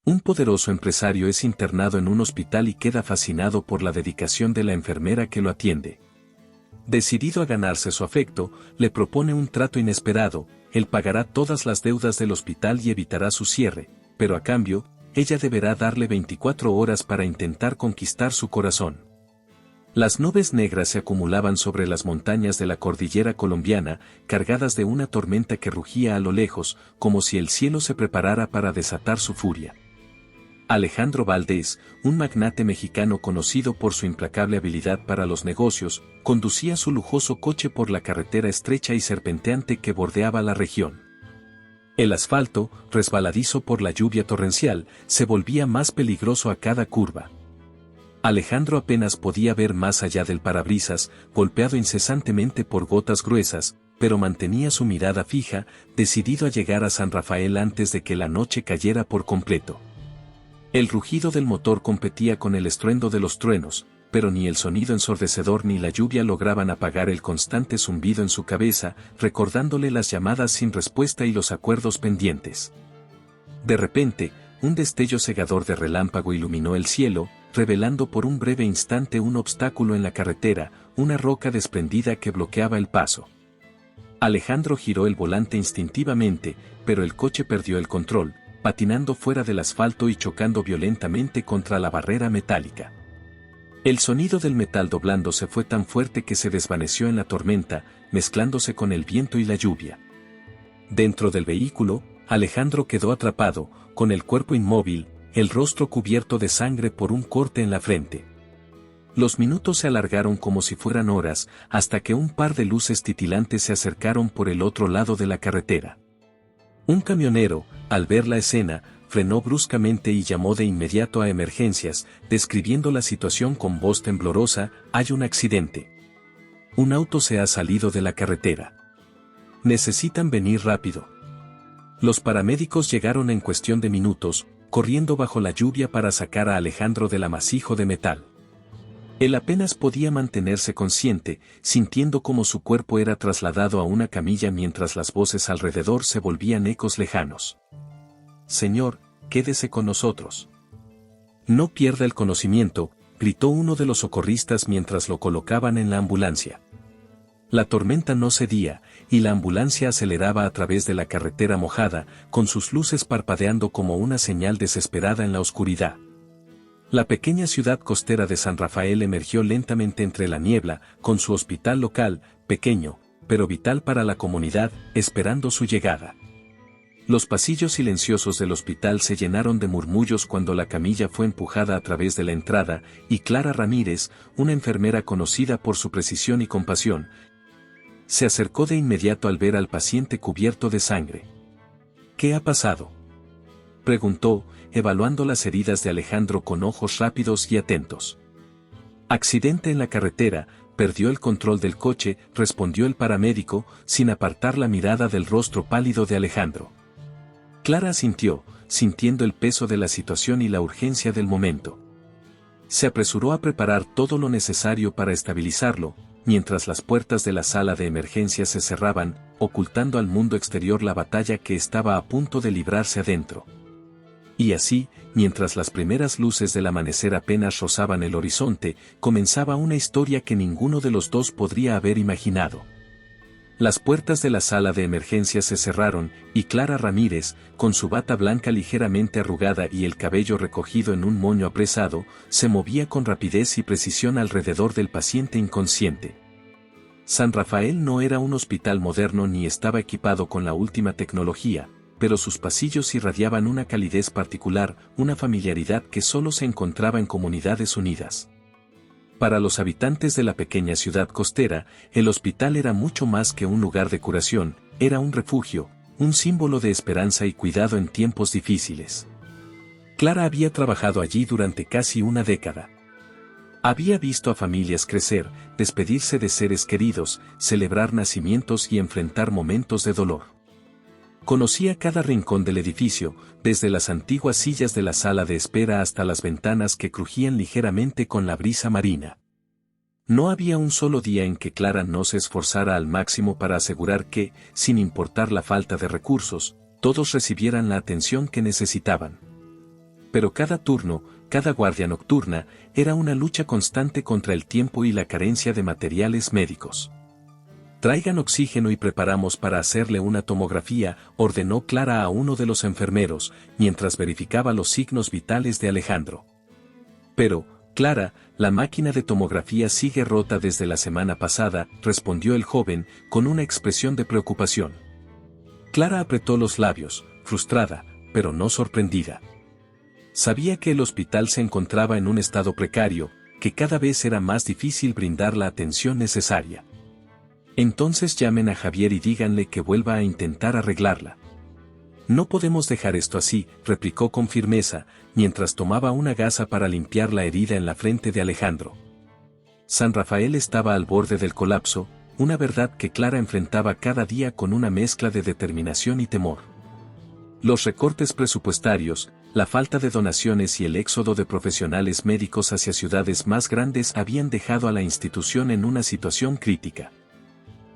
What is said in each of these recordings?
Un poderoso empresario es internado en un hospital y queda fascinado por la dedicación de la enfermera que lo atiende. Decidido a ganarse su afecto, le propone un trato inesperado: él pagará todas las deudas del hospital y evitará su cierre, pero a cambio, ella deberá darle 24 horas para intentar conquistar su corazón. Las nubes negras se acumulaban sobre las montañas de la cordillera colombiana, cargadas de una tormenta que rugía a lo lejos, como si el cielo se preparara para desatar su furia. Alejandro Valdés, un magnate mexicano conocido por su implacable habilidad para los negocios, conducía su lujoso coche por la carretera estrecha y serpenteante que bordeaba la región. El asfalto, resbaladizo por la lluvia torrencial, se volvía más peligroso a cada curva. Alejandro apenas podía ver más allá del parabrisas, golpeado incesantemente por gotas gruesas, pero mantenía su mirada fija, decidido a llegar a San Rafael antes de que la noche cayera por completo. El rugido del motor competía con el estruendo de los truenos, pero ni el sonido ensordecedor ni la lluvia lograban apagar el constante zumbido en su cabeza, recordándole las llamadas sin respuesta y los acuerdos pendientes. De repente, un destello cegador de relámpago iluminó el cielo, revelando por un breve instante un obstáculo en la carretera, una roca desprendida que bloqueaba el paso. Alejandro giró el volante instintivamente, pero el coche perdió el control, patinando fuera del asfalto y chocando violentamente contra la barrera metálica. El sonido del metal doblándose fue tan fuerte que se desvaneció en la tormenta, mezclándose con el viento y la lluvia. Dentro del vehículo, Alejandro quedó atrapado, con el cuerpo inmóvil, el rostro cubierto de sangre por un corte en la frente. Los minutos se alargaron como si fueran horas, hasta que un par de luces titilantes se acercaron por el otro lado de la carretera. Un camionero, al ver la escena, frenó bruscamente y llamó de inmediato a emergencias, describiendo la situación con voz temblorosa: «Hay un accidente. Un auto se ha salido de la carretera. Necesitan venir rápido». Los paramédicos llegaron en cuestión de minutos, corriendo bajo la lluvia para sacar a Alejandro del amasijo de metal. Él apenas podía mantenerse consciente, sintiendo cómo su cuerpo era trasladado a una camilla mientras las voces alrededor se volvían ecos lejanos. «Señor, quédese con nosotros. No pierda el conocimiento», gritó uno de los socorristas mientras lo colocaban en la ambulancia. La tormenta no cedía, y la ambulancia aceleraba a través de la carretera mojada, con sus luces parpadeando como una señal desesperada en la oscuridad. La pequeña ciudad costera de San Rafael emergió lentamente entre la niebla, con su hospital local, pequeño, pero vital para la comunidad, esperando su llegada. Los pasillos silenciosos del hospital se llenaron de murmullos cuando la camilla fue empujada a través de la entrada, y Clara Ramírez, una enfermera conocida por su precisión y compasión, se acercó de inmediato al ver al paciente cubierto de sangre. «¿Qué ha pasado?», preguntó, evaluando las heridas de Alejandro con ojos rápidos y atentos. «Accidente en la carretera, perdió el control del coche», respondió el paramédico, sin apartar la mirada del rostro pálido de Alejandro. Clara asintió, sintiendo el peso de la situación y la urgencia del momento. Se apresuró a preparar todo lo necesario para estabilizarlo, mientras las puertas de la sala de emergencias se cerraban, ocultando al mundo exterior la batalla que estaba a punto de librarse adentro. Y así, mientras las primeras luces del amanecer apenas rozaban el horizonte, comenzaba una historia que ninguno de los dos podría haber imaginado. Las puertas de la sala de emergencias se cerraron, y Clara Ramírez, con su bata blanca ligeramente arrugada y el cabello recogido en un moño apresado, se movía con rapidez y precisión alrededor del paciente inconsciente. San Rafael no era un hospital moderno ni estaba equipado con la última tecnología, pero sus pasillos irradiaban una calidez particular, una familiaridad que solo se encontraba en comunidades unidas. Para los habitantes de la pequeña ciudad costera, el hospital era mucho más que un lugar de curación, era un refugio, un símbolo de esperanza y cuidado en tiempos difíciles. Clara había trabajado allí durante casi una década. Había visto a familias crecer, despedirse de seres queridos, celebrar nacimientos y enfrentar momentos de dolor. Conocía cada rincón del edificio, desde las antiguas sillas de la sala de espera hasta las ventanas que crujían ligeramente con la brisa marina. No había un solo día en que Clara no se esforzara al máximo para asegurar que, sin importar la falta de recursos, todos recibieran la atención que necesitaban. Pero cada turno, cada guardia nocturna, era una lucha constante contra el tiempo y la carencia de materiales médicos. Traigan oxígeno y preparamos para hacerle una tomografía, ordenó Clara a uno de los enfermeros, mientras verificaba los signos vitales de Alejandro. Pero, Clara, la máquina de tomografía sigue rota desde la semana pasada, respondió el joven, con una expresión de preocupación. Clara apretó los labios, frustrada, pero no sorprendida. Sabía que el hospital se encontraba en un estado precario, que cada vez era más difícil brindar la atención necesaria. Entonces llamen a Javier y díganle que vuelva a intentar arreglarla. No podemos dejar esto así, replicó con firmeza, mientras tomaba una gasa para limpiar la herida en la frente de Alejandro. San Rafael estaba al borde del colapso, una verdad que Clara enfrentaba cada día con una mezcla de determinación y temor. Los recortes presupuestarios, la falta de donaciones y el éxodo de profesionales médicos hacia ciudades más grandes habían dejado a la institución en una situación crítica.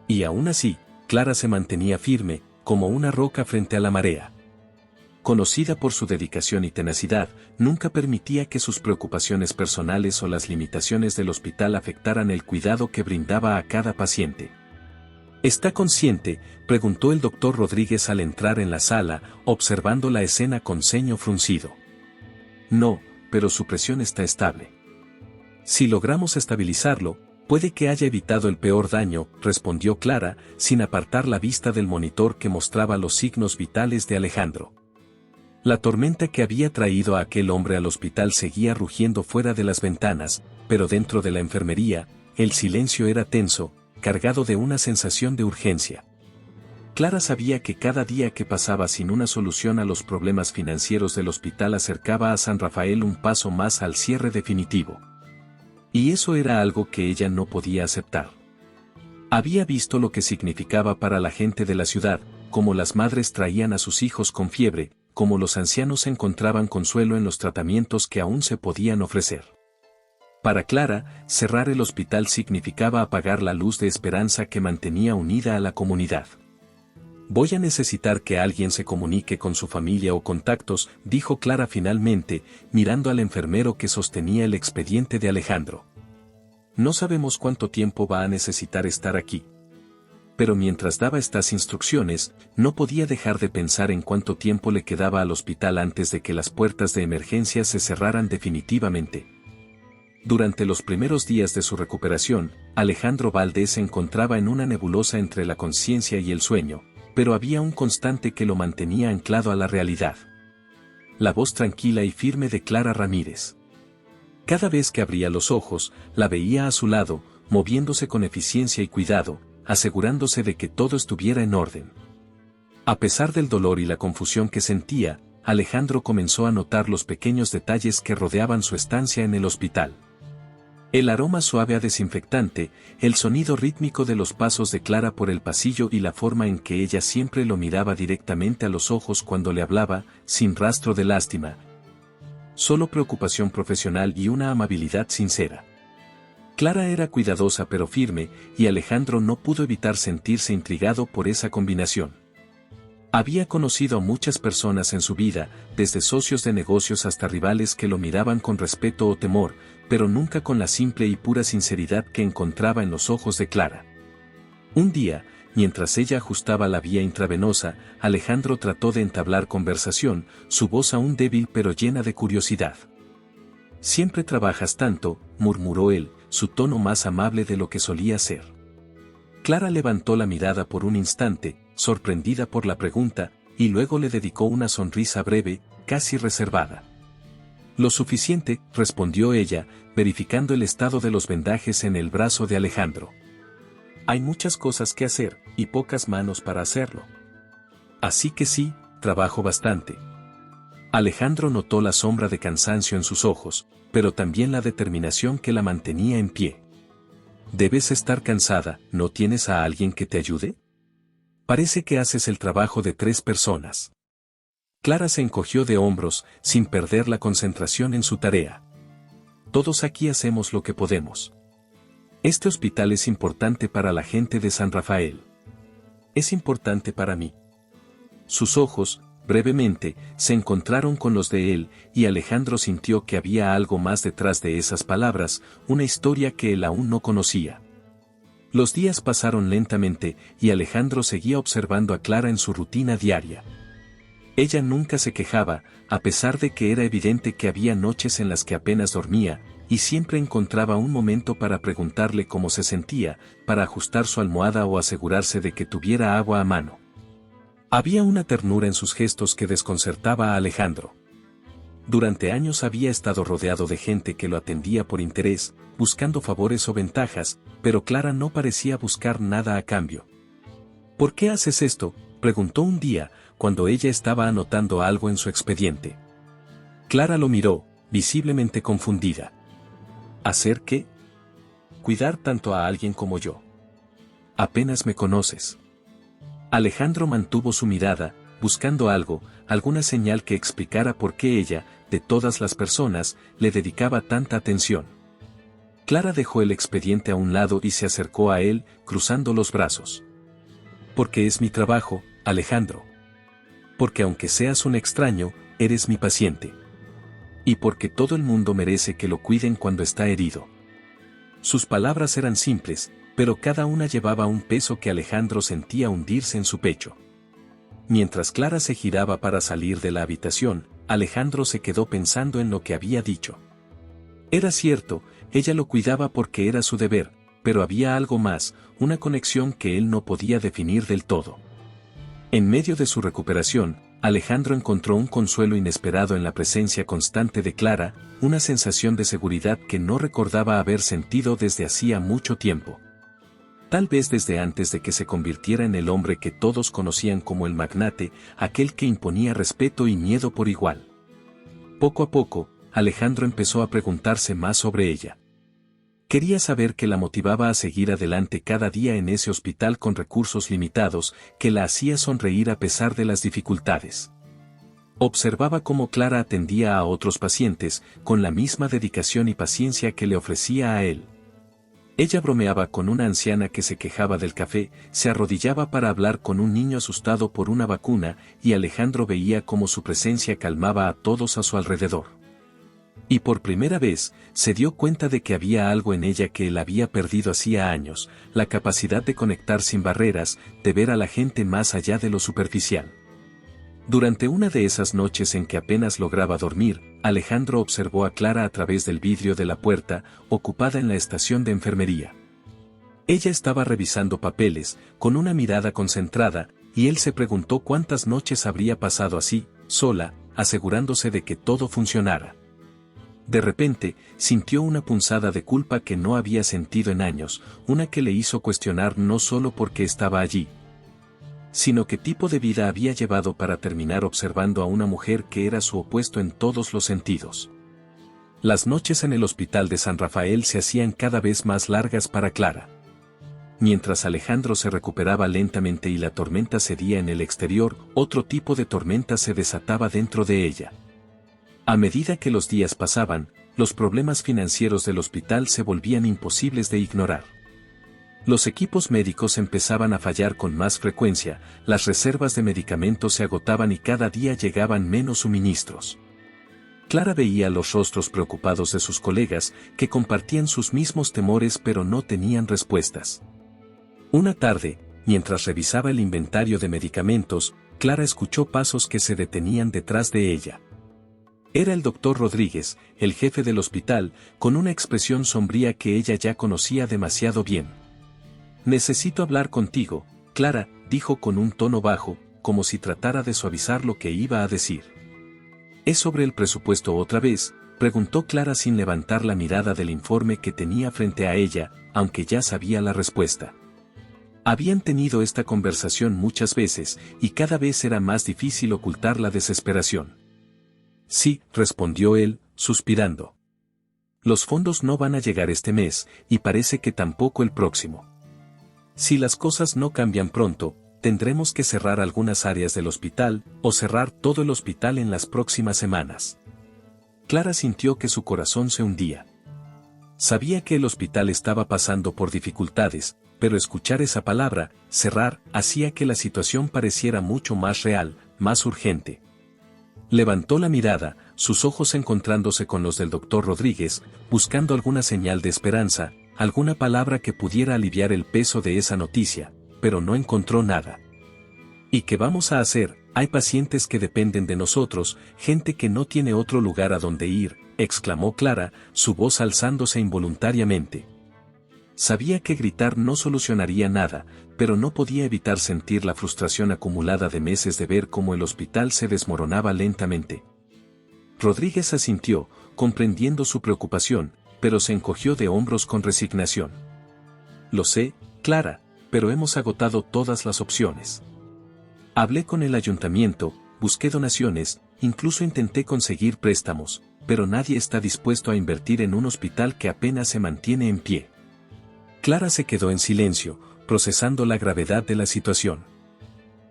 Y aún así, Clara se mantenía firme, como una roca frente a la marea. Conocida por su dedicación y tenacidad, nunca permitía que sus preocupaciones personales o las limitaciones del hospital afectaran el cuidado que brindaba a cada paciente. ¿Está consciente?, preguntó el doctor Rodríguez al entrar en la sala, observando la escena con ceño fruncido. No, pero su presión está estable. Si logramos estabilizarlo, puede que haya evitado el peor daño, respondió Clara, sin apartar la vista del monitor que mostraba los signos vitales de Alejandro. La tormenta que había traído a aquel hombre al hospital seguía rugiendo fuera de las ventanas, pero dentro de la enfermería, el silencio era tenso, cargado de una sensación de urgencia. Clara sabía que cada día que pasaba sin una solución a los problemas financieros del hospital acercaba a San Rafael un paso más al cierre definitivo. Y eso era algo que ella no podía aceptar. Había visto lo que significaba para la gente de la ciudad, cómo las madres traían a sus hijos con fiebre, cómo los ancianos encontraban consuelo en los tratamientos que aún se podían ofrecer. Para Clara, cerrar el hospital significaba apagar la luz de esperanza que mantenía unida a la comunidad. Voy a necesitar que alguien se comunique con su familia o contactos, dijo Clara finalmente, mirando al enfermero que sostenía el expediente de Alejandro. No sabemos cuánto tiempo va a necesitar estar aquí. Pero mientras daba estas instrucciones, no podía dejar de pensar en cuánto tiempo le quedaba al hospital antes de que las puertas de emergencia se cerraran definitivamente. Durante los primeros días de su recuperación, Alejandro Valdés se encontraba en una nebulosa entre la conciencia y el sueño, pero había un constante que lo mantenía anclado a la realidad. La voz tranquila y firme de Clara Ramírez. Cada vez que abría los ojos, la veía a su lado, moviéndose con eficiencia y cuidado, asegurándose de que todo estuviera en orden. A pesar del dolor y la confusión que sentía, Alejandro comenzó a notar los pequeños detalles que rodeaban su estancia en el hospital. El aroma suave a desinfectante, el sonido rítmico de los pasos de Clara por el pasillo y la forma en que ella siempre lo miraba directamente a los ojos cuando le hablaba, sin rastro de lástima. Solo preocupación profesional y una amabilidad sincera. Clara era cuidadosa pero firme, y Alejandro no pudo evitar sentirse intrigado por esa combinación. Había conocido a muchas personas en su vida, desde socios de negocios hasta rivales que lo miraban con respeto o temor, pero nunca con la simple y pura sinceridad que encontraba en los ojos de Clara. Un día, mientras ella ajustaba la vía intravenosa, Alejandro trató de entablar conversación, su voz aún débil pero llena de curiosidad. «Siempre trabajas tanto», murmuró él, su tono más amable de lo que solía ser. Clara levantó la mirada por un instante, sorprendida por la pregunta, y luego le dedicó una sonrisa breve, casi reservada. «Lo suficiente», respondió ella, verificando el estado de los vendajes en el brazo de Alejandro. «Hay muchas cosas que hacer, y pocas manos para hacerlo. Así que sí, trabajo bastante». Alejandro notó la sombra de cansancio en sus ojos, pero también la determinación que la mantenía en pie. «Debes estar cansada, ¿no tienes a alguien que te ayude? Parece que haces el trabajo de 3 personas». Clara se encogió de hombros, sin perder la concentración en su tarea. «Todos aquí hacemos lo que podemos. Este hospital es importante para la gente de San Rafael. Es importante para mí». Sus ojos, Brevemente, se encontraron con los de él, y Alejandro sintió que había algo más detrás de esas palabras, una historia que él aún no conocía. Los días pasaron lentamente, y Alejandro seguía observando a Clara en su rutina diaria. Ella nunca se quejaba, a pesar de que era evidente que había noches en las que apenas dormía, y siempre encontraba un momento para preguntarle cómo se sentía, para ajustar su almohada o asegurarse de que tuviera agua a mano. Había una ternura en sus gestos que desconcertaba a Alejandro. Durante años había estado rodeado de gente que lo atendía por interés, buscando favores o ventajas, pero Clara no parecía buscar nada a cambio. ¿Por qué haces esto?, preguntó un día, cuando ella estaba anotando algo en su expediente. Clara lo miró, visiblemente confundida. ¿Hacer qué? Cuidar tanto a alguien como yo. Apenas me conoces. Alejandro mantuvo su mirada, buscando algo, alguna señal que explicara por qué ella, de todas las personas, le dedicaba tanta atención. Clara dejó el expediente a un lado y se acercó a él, cruzando los brazos. Porque es mi trabajo, Alejandro. Porque aunque seas un extraño, eres mi paciente. Y porque todo el mundo merece que lo cuiden cuando está herido. Sus palabras eran simples, pero cada una llevaba un peso que Alejandro sentía hundirse en su pecho. Mientras Clara se giraba para salir de la habitación, Alejandro se quedó pensando en lo que había dicho. Era cierto, ella lo cuidaba porque era su deber, pero había algo más, una conexión que él no podía definir del todo. En medio de su recuperación, Alejandro encontró un consuelo inesperado en la presencia constante de Clara, una sensación de seguridad que no recordaba haber sentido desde hacía mucho tiempo. Tal vez desde antes de que se convirtiera en el hombre que todos conocían como el magnate, aquel que imponía respeto y miedo por igual. Poco a poco, Alejandro empezó a preguntarse más sobre ella. Quería saber qué la motivaba a seguir adelante cada día en ese hospital con recursos limitados, que la hacía sonreír a pesar de las dificultades. Observaba cómo Clara atendía a otros pacientes, con la misma dedicación y paciencia que le ofrecía a él. Ella bromeaba con una anciana que se quejaba del café, se arrodillaba para hablar con un niño asustado por una vacuna, y Alejandro veía cómo su presencia calmaba a todos a su alrededor. Y por primera vez, se dio cuenta de que había algo en ella que él había perdido hacía años, la capacidad de conectar sin barreras, de ver a la gente más allá de lo superficial. Durante una de esas noches en que apenas lograba dormir, Alejandro observó a Clara a través del vidrio de la puerta, ocupada en la estación de enfermería. Ella estaba revisando papeles, con una mirada concentrada, y él se preguntó cuántas noches habría pasado así, sola, asegurándose de que todo funcionara. De repente, sintió una punzada de culpa que no había sentido en años, una que le hizo cuestionar no solo por qué estaba allí, sino qué tipo de vida había llevado para terminar observando a una mujer que era su opuesto en todos los sentidos. Las noches en el hospital de San Rafael se hacían cada vez más largas para Clara. Mientras Alejandro se recuperaba lentamente y la tormenta cedía en el exterior, otro tipo de tormenta se desataba dentro de ella. A medida que los días pasaban, los problemas financieros del hospital se volvían imposibles de ignorar. Los equipos médicos empezaban a fallar con más frecuencia, las reservas de medicamentos se agotaban y cada día llegaban menos suministros. Clara veía los rostros preocupados de sus colegas, que compartían sus mismos temores pero no tenían respuestas. Una tarde, mientras revisaba el inventario de medicamentos, Clara escuchó pasos que se detenían detrás de ella. Era el doctor Rodríguez, el jefe del hospital, con una expresión sombría que ella ya conocía demasiado bien. «Necesito hablar contigo, Clara», dijo con un tono bajo, como si tratara de suavizar lo que iba a decir. «¿Es sobre el presupuesto otra vez?», preguntó Clara sin levantar la mirada del informe que tenía frente a ella, aunque ya sabía la respuesta. Habían tenido esta conversación muchas veces, y cada vez era más difícil ocultar la desesperación. «Sí», respondió él, suspirando. «Los fondos no van a llegar este mes, y parece que tampoco el próximo. Si las cosas no cambian pronto, tendremos que cerrar algunas áreas del hospital, o cerrar todo el hospital en las próximas semanas». Clara sintió que su corazón se hundía. Sabía que el hospital estaba pasando por dificultades, pero escuchar esa palabra, cerrar, hacía que la situación pareciera mucho más real, más urgente. Levantó la mirada, sus ojos encontrándose con los del doctor Rodríguez, buscando alguna señal de esperanza, alguna palabra que pudiera aliviar el peso de esa noticia, pero no encontró nada. ¿Y qué vamos a hacer? Hay pacientes que dependen de nosotros, gente que no tiene otro lugar a donde ir, exclamó Clara, su voz alzándose involuntariamente. Sabía que gritar no solucionaría nada, pero no podía evitar sentir la frustración acumulada de meses de ver cómo el hospital se desmoronaba lentamente. Rodríguez asintió, comprendiendo su preocupación, pero se encogió de hombros con resignación. Lo sé, Clara, pero hemos agotado todas las opciones. Hablé con el ayuntamiento, busqué donaciones, incluso intenté conseguir préstamos, pero nadie está dispuesto a invertir en un hospital que apenas se mantiene en pie. Clara se quedó en silencio, procesando la gravedad de la situación.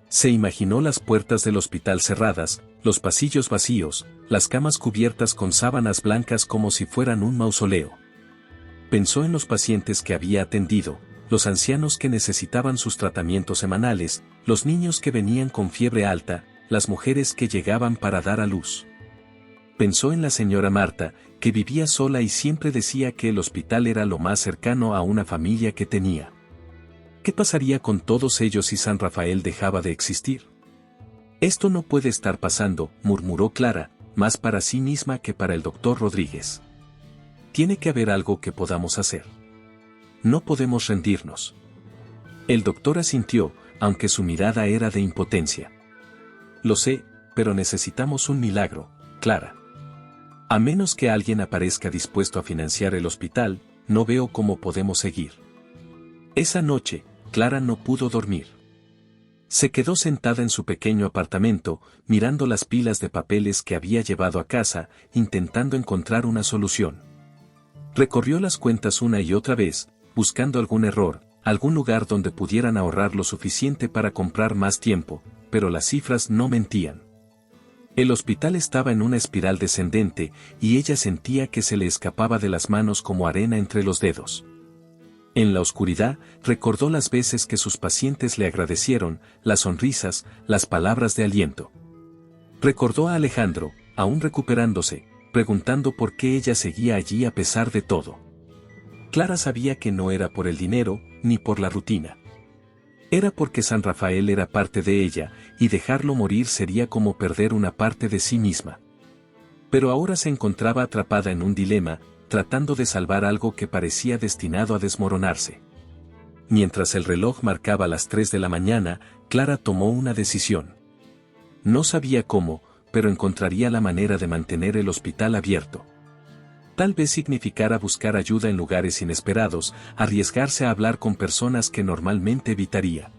Se imaginó las puertas del hospital cerradas, los pasillos vacíos, las camas cubiertas con sábanas blancas como si fueran un mausoleo. Pensó en los pacientes que había atendido, los ancianos que necesitaban sus tratamientos semanales, los niños que venían con fiebre alta, las mujeres que llegaban para dar a luz. Pensó en la señora Marta, que vivía sola y siempre decía que el hospital era lo más cercano a una familia que tenía. ¿Qué pasaría con todos ellos si San Rafael dejaba de existir? Esto no puede estar pasando, murmuró Clara, más para sí misma que para el doctor Rodríguez. Tiene que haber algo que podamos hacer. No podemos rendirnos. El doctor asintió, aunque su mirada era de impotencia. Lo sé, pero necesitamos un milagro, Clara. A menos que alguien aparezca dispuesto a financiar el hospital, no veo cómo podemos seguir. Esa noche, Clara no pudo dormir. Se quedó sentada en su pequeño apartamento, mirando las pilas de papeles que había llevado a casa, intentando encontrar una solución. Recorrió las cuentas una y otra vez, buscando algún error, algún lugar donde pudieran ahorrar lo suficiente para comprar más tiempo, pero las cifras no mentían. El hospital estaba en una espiral descendente, y ella sentía que se le escapaba de las manos como arena entre los dedos. En la oscuridad, recordó las veces que sus pacientes le agradecieron, las sonrisas, las palabras de aliento. Recordó a Alejandro, aún recuperándose, preguntando por qué ella seguía allí a pesar de todo. Clara sabía que no era por el dinero, ni por la rutina. Era porque San Rafael era parte de ella, y dejarlo morir sería como perder una parte de sí misma. Pero ahora se encontraba atrapada en un dilema, tratando de salvar algo que parecía destinado a desmoronarse. Mientras el reloj marcaba las 3 de la mañana, Clara tomó una decisión. No sabía cómo, pero encontraría la manera de mantener el hospital abierto. Tal vez significara buscar ayuda en lugares inesperados, arriesgarse a hablar con personas que normalmente evitaría.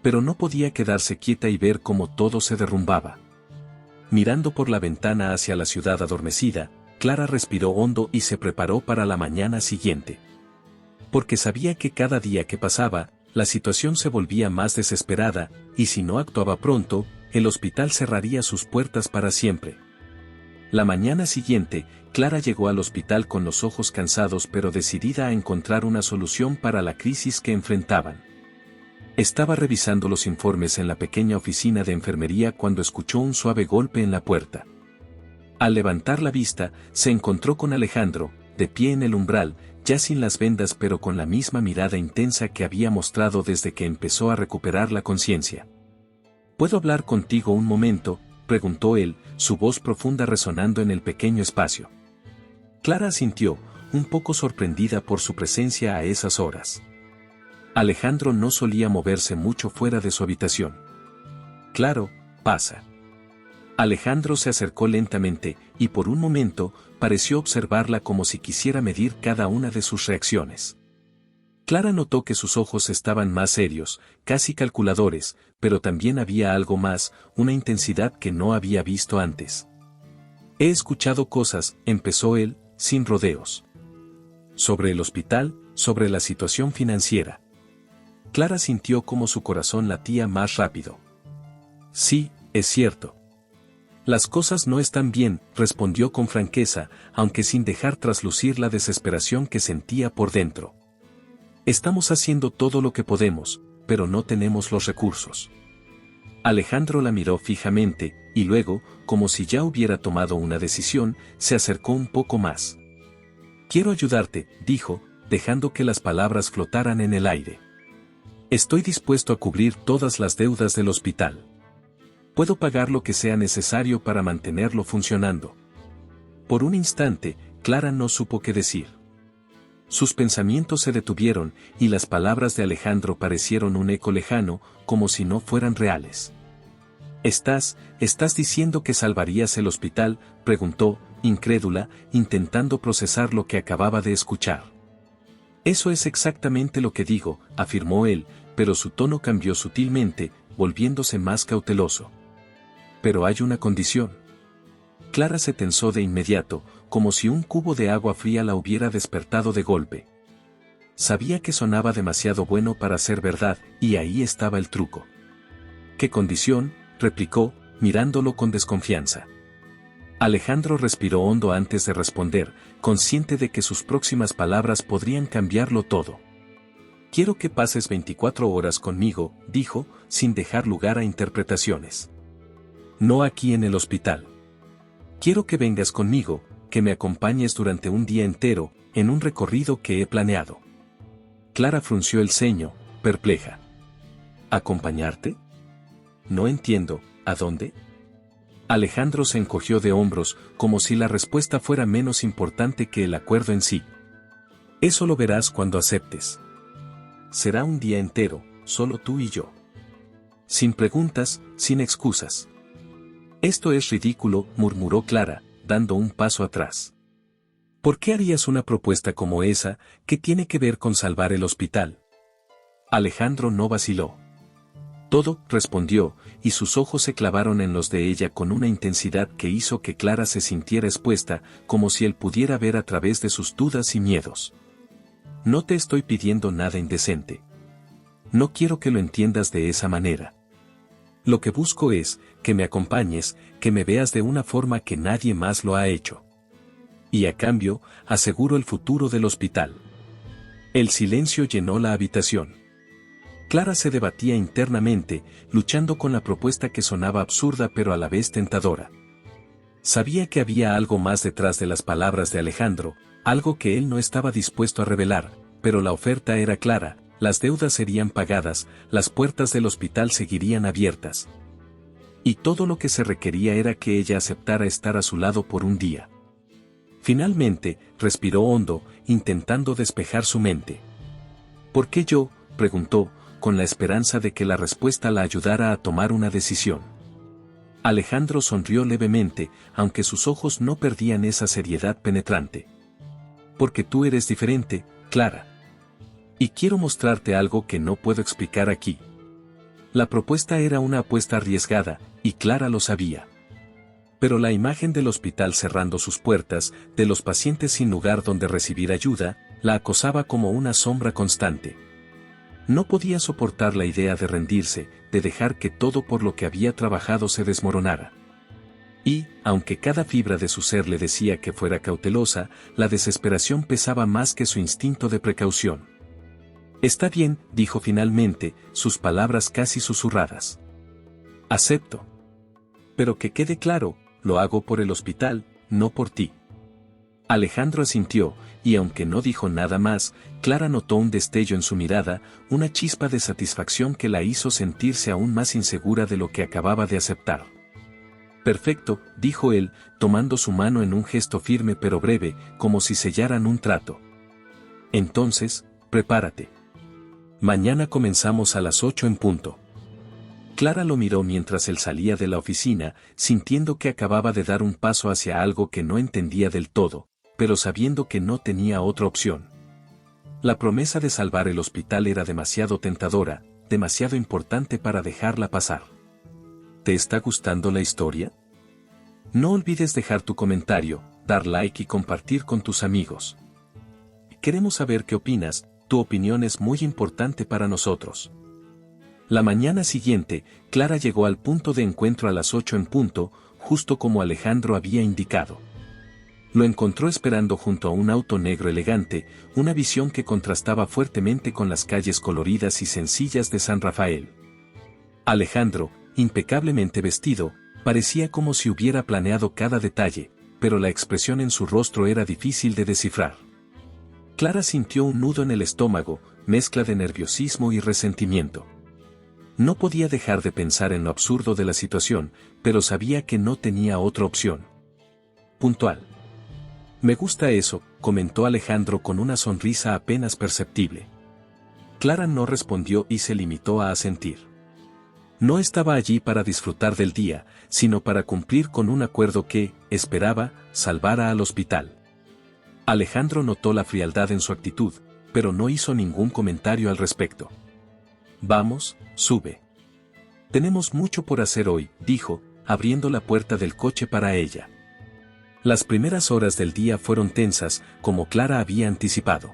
Pero no podía quedarse quieta y ver cómo todo se derrumbaba. Mirando por la ventana hacia la ciudad adormecida, Clara respiró hondo y se preparó para la mañana siguiente. Porque sabía que cada día que pasaba, la situación se volvía más desesperada, y si no actuaba pronto, el hospital cerraría sus puertas para siempre. La mañana siguiente, Clara llegó al hospital con los ojos cansados pero decidida a encontrar una solución para la crisis que enfrentaban. Estaba revisando los informes en la pequeña oficina de enfermería cuando escuchó un suave golpe en la puerta. Al levantar la vista, se encontró con Alejandro, de pie en el umbral, ya sin las vendas pero con la misma mirada intensa que había mostrado desde que empezó a recuperar la conciencia. ¿Puedo hablar contigo un momento?, preguntó él, su voz profunda resonando en el pequeño espacio. Clara asintió, un poco sorprendida por su presencia a esas horas. Alejandro no solía moverse mucho fuera de su habitación. Claro, pasa. Alejandro se acercó lentamente, y por un momento, pareció observarla como si quisiera medir cada una de sus reacciones. Clara notó que sus ojos estaban más serios, casi calculadores, pero también había algo más, una intensidad que no había visto antes. He escuchado cosas, empezó él, sin rodeos. Sobre el hospital, sobre la situación financiera. Clara sintió como su corazón latía más rápido. Sí, es cierto. Las cosas no están bien, respondió con franqueza, aunque sin dejar traslucir la desesperación que sentía por dentro. Estamos haciendo todo lo que podemos, pero no tenemos los recursos. Alejandro la miró fijamente, y luego, como si ya hubiera tomado una decisión, se acercó un poco más. «Quiero ayudarte», dijo, dejando que las palabras flotaran en el aire. «Estoy dispuesto a cubrir todas las deudas del hospital. Puedo pagar lo que sea necesario para mantenerlo funcionando». Por un instante, Clara no supo qué decir. Sus pensamientos se detuvieron, y las palabras de Alejandro parecieron un eco lejano, como si no fueran reales. ¿Estás diciendo que salvarías el hospital?», preguntó, incrédula, intentando procesar lo que acababa de escuchar. «Eso es exactamente lo que digo», afirmó él, pero su tono cambió sutilmente, volviéndose más cauteloso. «Pero hay una condición». Clara se tensó de inmediato, como si un cubo de agua fría la hubiera despertado de golpe. Sabía que sonaba demasiado bueno para ser verdad, y ahí estaba el truco. «¿Qué condición?», replicó, mirándolo con desconfianza. Alejandro respiró hondo antes de responder, consciente de que sus próximas palabras podrían cambiarlo todo. «Quiero que pases 24 horas conmigo», dijo, sin dejar lugar a interpretaciones. «No aquí en el hospital. Quiero que vengas conmigo, que me acompañes durante un día entero, en un recorrido que he planeado». Clara frunció el ceño, perpleja. «¿Acompañarte? No entiendo, ¿a dónde?». Alejandro se encogió de hombros, como si la respuesta fuera menos importante que el acuerdo en sí. «Eso lo verás cuando aceptes. Será un día entero, solo tú y yo. Sin preguntas, sin excusas». «Esto es ridículo», murmuró Clara, dando un paso atrás. «¿Por qué harías una propuesta como esa, que tiene que ver con salvar el hospital?». Alejandro no vaciló. «Todo», respondió, y sus ojos se clavaron en los de ella con una intensidad que hizo que Clara se sintiera expuesta, como si él pudiera ver a través de sus dudas y miedos. «No te estoy pidiendo nada indecente. No quiero que lo entiendas de esa manera. Lo que busco es, que me acompañes, que me veas de una forma que nadie más lo ha hecho. Y a cambio, aseguro el futuro del hospital». El silencio llenó la habitación. Clara se debatía internamente, luchando con la propuesta que sonaba absurda pero a la vez tentadora. Sabía que había algo más detrás de las palabras de Alejandro, algo que él no estaba dispuesto a revelar, pero la oferta era clara: las deudas serían pagadas, las puertas del hospital seguirían abiertas. Y todo lo que se requería era que ella aceptara estar a su lado por un día. Finalmente, respiró hondo, intentando despejar su mente. «¿Por qué yo?», preguntó, con la esperanza de que la respuesta la ayudara a tomar una decisión. Alejandro sonrió levemente, aunque sus ojos no perdían esa seriedad penetrante. «Porque tú eres diferente, Clara. Y quiero mostrarte algo que no puedo explicar aquí». La propuesta era una apuesta arriesgada, y Clara lo sabía. Pero la imagen del hospital cerrando sus puertas, de los pacientes sin lugar donde recibir ayuda, la acosaba como una sombra constante. No podía soportar la idea de rendirse, de dejar que todo por lo que había trabajado se desmoronara. Y, aunque cada fibra de su ser le decía que fuera cautelosa, la desesperación pesaba más que su instinto de precaución. «Está bien», dijo finalmente, sus palabras casi susurradas. «Acepto. Pero que quede claro, lo hago por el hospital, no por ti». Alejandro asintió, y aunque no dijo nada más, Clara notó un destello en su mirada, una chispa de satisfacción que la hizo sentirse aún más insegura de lo que acababa de aceptar. «Perfecto», dijo él, tomando su mano en un gesto firme pero breve, como si sellaran un trato. «Entonces, prepárate. Mañana comenzamos a las 8 en punto». Clara lo miró mientras él salía de la oficina, sintiendo que acababa de dar un paso hacia algo que no entendía del todo, pero sabiendo que no tenía otra opción. La promesa de salvar el hospital era demasiado tentadora, demasiado importante para dejarla pasar. ¿Te está gustando la historia? No olvides dejar tu comentario, dar like y compartir con tus amigos. Queremos saber qué opinas, tu opinión es muy importante para nosotros. La mañana siguiente, Clara llegó al punto de encuentro a las 8 en punto, justo como Alejandro había indicado. Lo encontró esperando junto a un auto negro elegante, una visión que contrastaba fuertemente con las calles coloridas y sencillas de San Rafael. «Alejandro», impecablemente vestido, parecía como si hubiera planeado cada detalle, pero la expresión en su rostro era difícil de descifrar. Clara sintió un nudo en el estómago, mezcla de nerviosismo y resentimiento. No podía dejar de pensar en lo absurdo de la situación, pero sabía que no tenía otra opción. Puntual. Me gusta eso, comentó Alejandro con una sonrisa apenas perceptible. Clara no respondió y se limitó a asentir. No estaba allí para disfrutar del día, sino para cumplir con un acuerdo que, esperaba, salvara al hospital. Alejandro notó la frialdad en su actitud, pero no hizo ningún comentario al respecto. Vamos, sube. Tenemos mucho por hacer hoy, dijo, abriendo la puerta del coche para ella. Las primeras horas del día fueron tensas, como Clara había anticipado.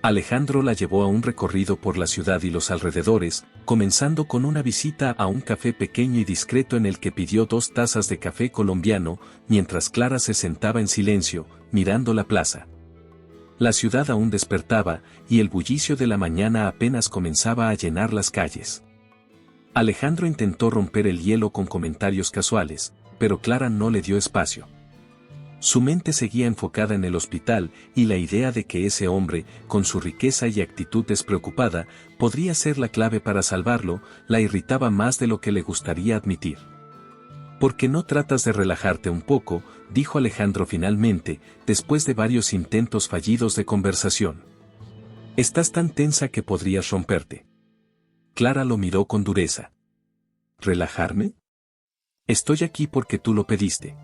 Alejandro la llevó a un recorrido por la ciudad y los alrededores, comenzando con una visita a un café pequeño y discreto en el que pidió 2 tazas de café colombiano, mientras Clara se sentaba en silencio, mirando la plaza. La ciudad aún despertaba, y el bullicio de la mañana apenas comenzaba a llenar las calles. Alejandro intentó romper el hielo con comentarios casuales, pero Clara no le dio espacio. Su mente seguía enfocada en el hospital y la idea de que ese hombre, con su riqueza y actitud despreocupada, podría ser la clave para salvarlo, la irritaba más de lo que le gustaría admitir. ¿Por qué no tratas de relajarte un poco?, dijo Alejandro finalmente, después de varios intentos fallidos de conversación. Estás tan tensa que podrías romperte. Clara lo miró con dureza. ¿Relajarme? Estoy aquí porque tú lo pediste.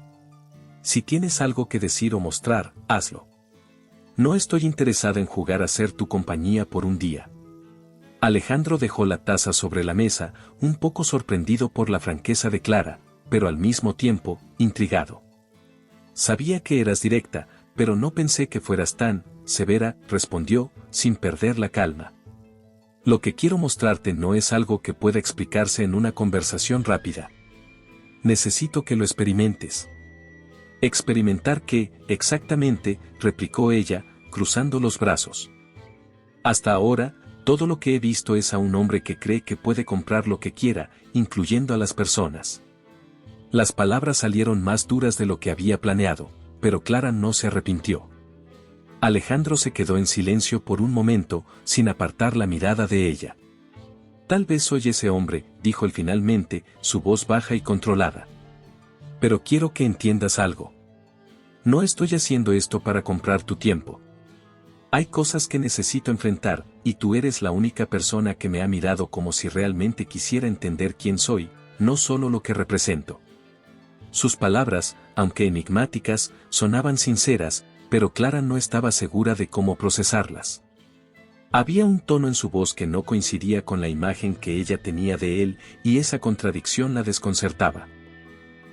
Si tienes algo que decir o mostrar, hazlo. No estoy interesada en jugar a ser tu compañía por un día. Alejandro dejó la taza sobre la mesa, un poco sorprendido por la franqueza de Clara, pero al mismo tiempo, intrigado. Sabía que eras directa, pero no pensé que fueras tan severa, respondió, sin perder la calma. Lo que quiero mostrarte no es algo que pueda explicarse en una conversación rápida. Necesito que lo experimentes. ¿Experimentar qué, exactamente?, replicó ella, cruzando los brazos. Hasta ahora, todo lo que he visto es a un hombre que cree que puede comprar lo que quiera, incluyendo a las personas. Las palabras salieron más duras de lo que había planeado, pero Clara no se arrepintió. Alejandro se quedó en silencio por un momento, sin apartar la mirada de ella. Tal vez soy ese hombre, dijo él finalmente, su voz baja y controlada. Pero quiero que entiendas algo. No estoy haciendo esto para comprar tu tiempo. Hay cosas que necesito enfrentar, y tú eres la única persona que me ha mirado como si realmente quisiera entender quién soy, no solo lo que represento. Sus palabras, aunque enigmáticas, sonaban sinceras, pero Clara no estaba segura de cómo procesarlas. Había un tono en su voz que no coincidía con la imagen que ella tenía de él, y esa contradicción la desconcertaba.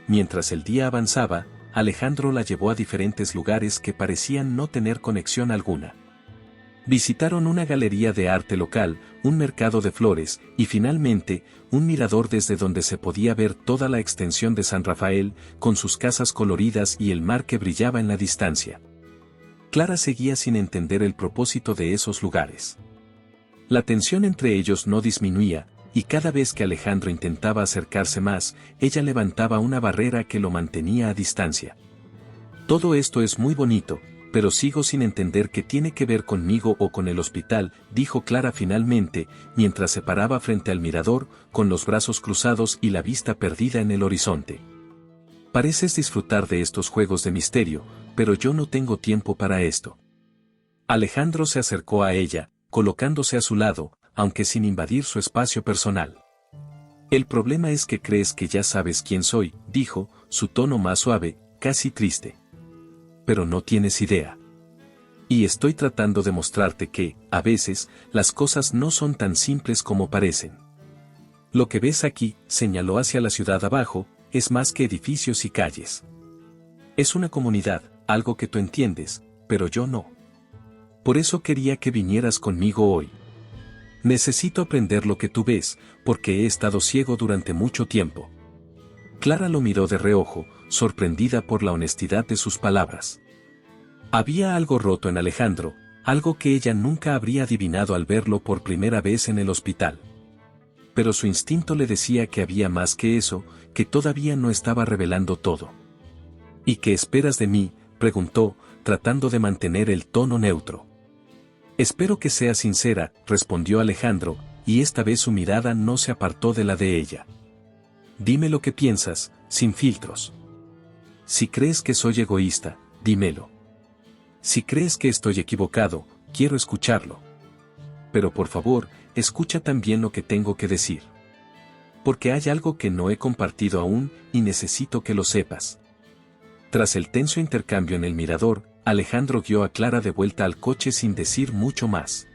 Mientras el día avanzaba, Alejandro la llevó a diferentes lugares que parecían no tener conexión alguna. Visitaron una galería de arte local, un mercado de flores, y finalmente, un mirador desde donde se podía ver toda la extensión de San Rafael, con sus casas coloridas y el mar que brillaba en la distancia. Clara seguía sin entender el propósito de esos lugares. La tensión entre ellos no disminuía, y cada vez que Alejandro intentaba acercarse más, ella levantaba una barrera que lo mantenía a distancia. Todo esto es muy bonito, pero sigo sin entender qué tiene que ver conmigo o con el hospital, dijo Clara finalmente, mientras se paraba frente al mirador, con los brazos cruzados y la vista perdida en el horizonte. Pareces disfrutar de estos juegos de misterio, pero yo no tengo tiempo para esto. Alejandro se acercó a ella, colocándose a su lado, aunque sin invadir su espacio personal. El problema es que crees que ya sabes quién soy, dijo, su tono más suave, casi triste. Pero no tienes idea. Y estoy tratando de mostrarte que, a veces, las cosas no son tan simples como parecen. Lo que ves aquí, señaló hacia la ciudad abajo, es más que edificios y calles. Es una comunidad, algo que tú entiendes, pero yo no. Por eso quería que vinieras conmigo hoy. Necesito aprender lo que tú ves, porque he estado ciego durante mucho tiempo. Clara lo miró de reojo, sorprendida por la honestidad de sus palabras. Había algo roto en Alejandro, algo que ella nunca habría adivinado al verlo por primera vez en el hospital. pero su instinto le decía que había más que eso, que todavía no estaba revelando todo. ¿Y qué esperas de mí?, preguntó, tratando de mantener el tono neutro. Espero que seas sincera, respondió Alejandro, y esta vez su mirada no se apartó de la de ella. Dime lo que piensas, sin filtros. Si crees que soy egoísta, dímelo. Si crees que estoy equivocado, quiero escucharlo. Pero por favor, escucha también lo que tengo que decir. Porque hay algo que no he compartido aún, y necesito que lo sepas. Tras el tenso intercambio en el mirador, Alejandro guió a Clara de vuelta al coche sin decir mucho más.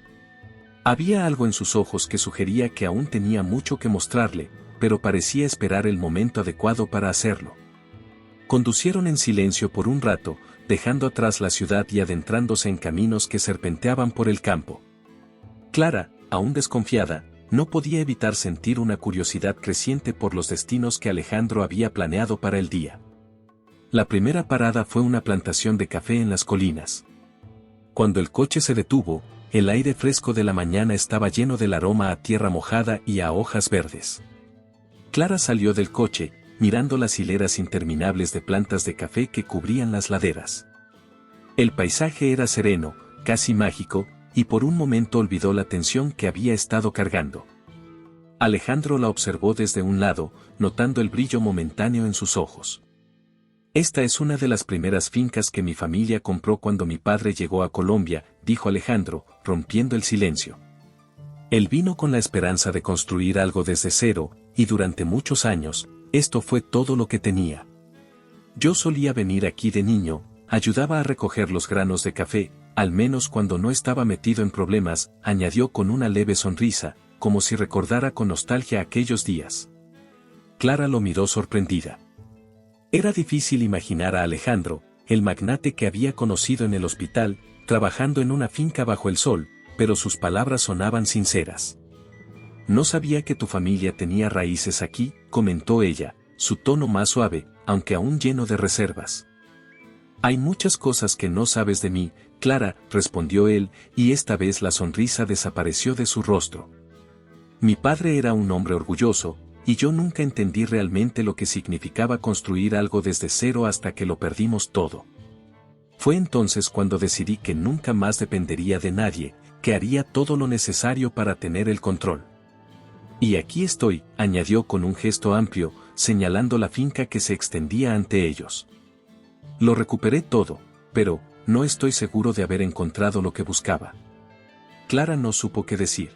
Había algo en sus ojos que sugería que aún tenía mucho que mostrarle, pero parecía esperar el momento adecuado para hacerlo. Conducieron en silencio por un rato, dejando atrás la ciudad y adentrándose en caminos que serpenteaban por el campo. Clara, aún desconfiada, no podía evitar sentir una curiosidad creciente por los destinos que Alejandro había planeado para el día. La primera parada fue una plantación de café en las colinas. Cuando el coche se detuvo, el aire fresco de la mañana estaba lleno del aroma a tierra mojada y a hojas verdes. Clara salió del coche, mirando las hileras interminables de plantas de café que cubrían las laderas. El paisaje era sereno, casi mágico, y por un momento olvidó la tensión que había estado cargando. Alejandro la observó desde un lado, notando el brillo momentáneo en sus ojos. Esta es una de las primeras fincas que mi familia compró cuando mi padre llegó a Colombia, dijo Alejandro, rompiendo el silencio. Él vino con la esperanza de construir algo desde cero, y durante muchos años, esto fue todo lo que tenía. Yo solía venir aquí de niño, ayudaba a recoger los granos de café, al menos cuando no estaba metido en problemas, añadió con una leve sonrisa, como si recordara con nostalgia aquellos días. Clara lo miró sorprendida. Era difícil imaginar a Alejandro, el magnate que había conocido en el hospital, trabajando en una finca bajo el sol, pero sus palabras sonaban sinceras. No sabía que tu familia tenía raíces aquí, comentó ella, su tono más suave, aunque aún lleno de reservas. Hay muchas cosas que no sabes de mí, Clara, respondió él, y esta vez la sonrisa desapareció de su rostro. Mi padre era un hombre orgulloso, y yo nunca entendí realmente lo que significaba construir algo desde cero hasta que lo perdimos todo. Fue entonces cuando decidí que nunca más dependería de nadie, que haría todo lo necesario para tener el control. Y aquí estoy, añadió con un gesto amplio, señalando la finca que se extendía ante ellos. Lo recuperé todo, pero no estoy seguro de haber encontrado lo que buscaba. Clara no supo qué decir.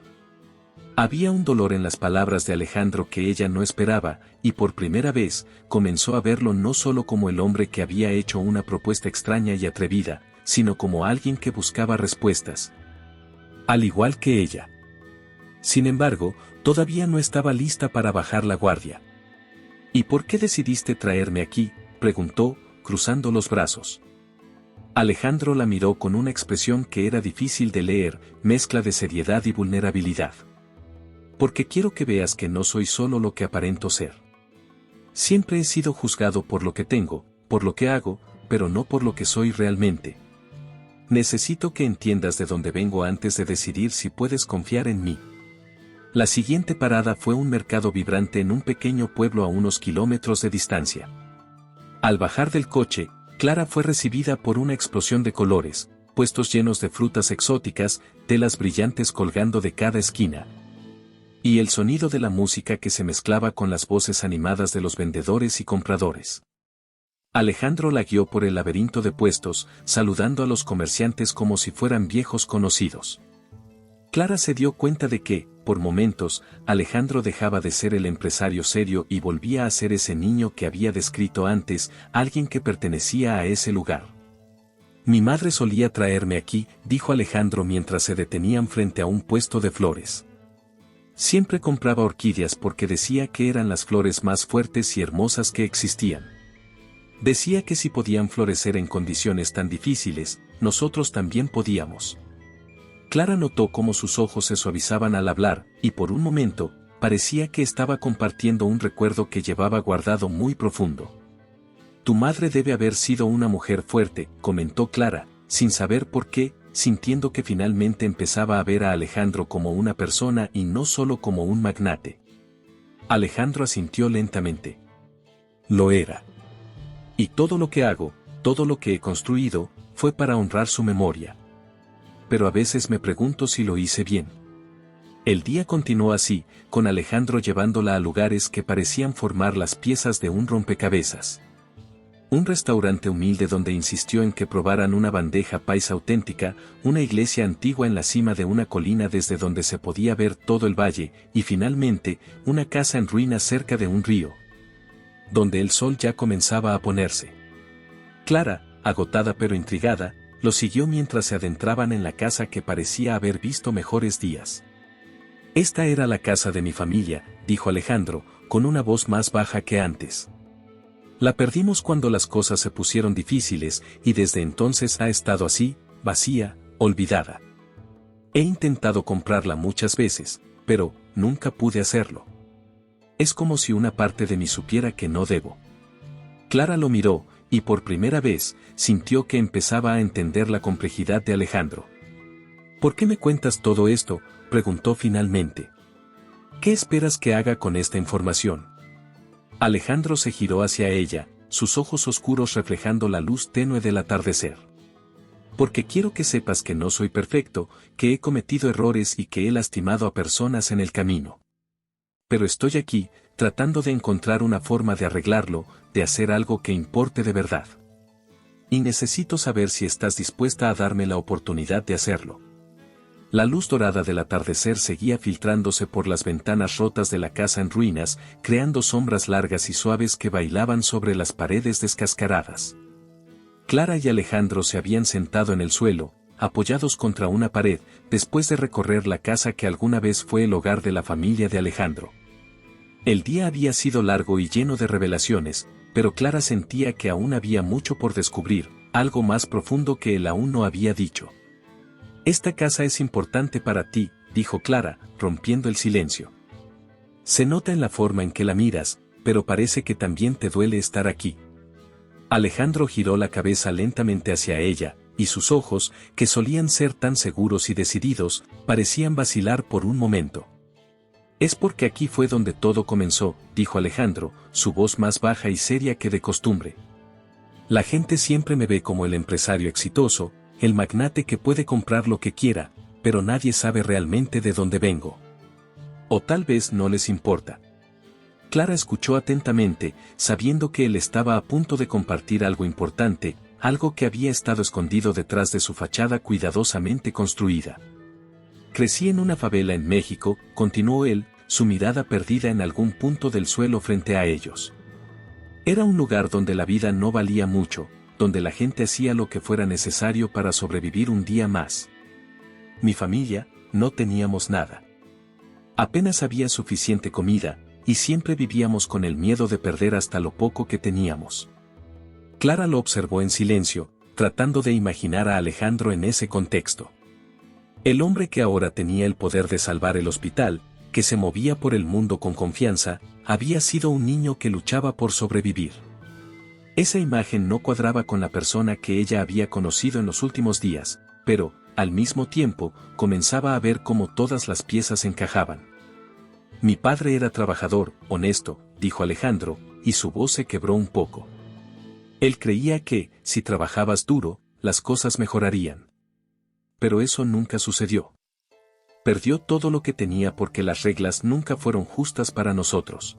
Había un dolor en las palabras de Alejandro que ella no esperaba, y por primera vez, comenzó a verlo no solo como el hombre que había hecho una propuesta extraña y atrevida, sino como alguien que buscaba respuestas. Al igual que ella. Sin embargo, todavía no estaba lista para bajar la guardia. ¿Y por qué decidiste traerme aquí?, preguntó, cruzando los brazos. Alejandro la miró con una expresión que era difícil de leer, mezcla de seriedad y vulnerabilidad. Porque quiero que veas que no soy solo lo que aparento ser. Siempre he sido juzgado por lo que tengo, por lo que hago, pero no por lo que soy realmente. Necesito que entiendas de dónde vengo antes de decidir si puedes confiar en mí. La siguiente parada fue un mercado vibrante en un pequeño pueblo a unos kilómetros de distancia. Al bajar del coche, Clara fue recibida por una explosión de colores, puestos llenos de frutas exóticas, telas brillantes colgando de cada esquina. Y el sonido de la música que se mezclaba con las voces animadas de los vendedores y compradores. Alejandro la guió por el laberinto de puestos, saludando a los comerciantes como si fueran viejos conocidos. Clara se dio cuenta de que, por momentos, Alejandro dejaba de ser el empresario serio y volvía a ser ese niño que había descrito antes, alguien que pertenecía a ese lugar. Mi madre solía traerme aquí, dijo Alejandro mientras se detenían frente a un puesto de flores. Siempre compraba orquídeas porque decía que eran las flores más fuertes y hermosas que existían. Decía que si podían florecer en condiciones tan difíciles, nosotros también podíamos. Clara notó cómo sus ojos se suavizaban al hablar, y por un momento, parecía que estaba compartiendo un recuerdo que llevaba guardado muy profundo. Tu madre debe haber sido una mujer fuerte, comentó Clara, sin saber por qué, sintiendo que finalmente empezaba a ver a Alejandro como una persona y no solo como un magnate. Alejandro asintió lentamente. Lo era. Y todo lo que hago, todo lo que he construido, fue para honrar su memoria. Pero a veces me pregunto si lo hice bien. El día continuó así, con Alejandro llevándola a lugares que parecían formar las piezas de un rompecabezas. Un restaurante humilde donde insistió en que probaran una bandeja paisa auténtica, una iglesia antigua en la cima de una colina desde donde se podía ver todo el valle, y finalmente, una casa en ruinas cerca de un río, donde el sol ya comenzaba a ponerse. Clara, agotada pero intrigada, lo siguió mientras se adentraban en la casa que parecía haber visto mejores días. Esta era la casa de mi familia, dijo Alejandro, con una voz más baja que antes. La perdimos cuando las cosas se pusieron difíciles y desde entonces ha estado así, vacía, olvidada. He intentado comprarla muchas veces, pero nunca pude hacerlo. Es como si una parte de mí supiera que no debo. Clara lo miró, y por primera vez, sintió que empezaba a entender la complejidad de Alejandro. ¿Por qué me cuentas todo esto?, preguntó finalmente. ¿Qué esperas que haga con esta información? Alejandro se giró hacia ella, sus ojos oscuros reflejando la luz tenue del atardecer. Porque quiero que sepas que no soy perfecto, que he cometido errores y que he lastimado a personas en el camino. Pero estoy aquí, tratando de encontrar una forma de arreglarlo, de hacer algo que importe de verdad. Y necesito saber si estás dispuesta a darme la oportunidad de hacerlo. La luz dorada del atardecer seguía filtrándose por las ventanas rotas de la casa en ruinas, creando sombras largas y suaves que bailaban sobre las paredes descascaradas. Clara y Alejandro se habían sentado en el suelo, apoyados contra una pared, después de recorrer la casa que alguna vez fue el hogar de la familia de Alejandro. El día había sido largo y lleno de revelaciones, pero Clara sentía que aún había mucho por descubrir, algo más profundo que él aún no había dicho. Esta casa es importante para ti, dijo Clara, rompiendo el silencio. Se nota en la forma en que la miras, pero parece que también te duele estar aquí. Alejandro giró la cabeza lentamente hacia ella, y sus ojos, que solían ser tan seguros y decididos, parecían vacilar por un momento. Es porque aquí fue donde todo comenzó, dijo Alejandro, su voz más baja y seria que de costumbre. La gente siempre me ve como el empresario exitoso, el magnate que puede comprar lo que quiera, pero nadie sabe realmente de dónde vengo. O tal vez no les importa. Clara escuchó atentamente, sabiendo que él estaba a punto de compartir algo importante, algo que había estado escondido detrás de su fachada cuidadosamente construida. Crecí en una favela en México, continuó él, su mirada perdida en algún punto del suelo frente a ellos. Era un lugar donde la vida no valía mucho, donde la gente hacía lo que fuera necesario para sobrevivir un día más. Mi familia, no teníamos nada. Apenas había suficiente comida, y siempre vivíamos con el miedo de perder hasta lo poco que teníamos. Clara lo observó en silencio, tratando de imaginar a Alejandro en ese contexto. El hombre que ahora tenía el poder de salvar el hospital, que se movía por el mundo con confianza, había sido un niño que luchaba por sobrevivir. Esa imagen no cuadraba con la persona que ella había conocido en los últimos días, pero, al mismo tiempo, comenzaba a ver cómo todas las piezas encajaban. Mi padre era trabajador, honesto, dijo Alejandro, y su voz se quebró un poco. Él creía que, si trabajabas duro, las cosas mejorarían. Pero eso nunca sucedió. Perdió todo lo que tenía porque las reglas nunca fueron justas para nosotros.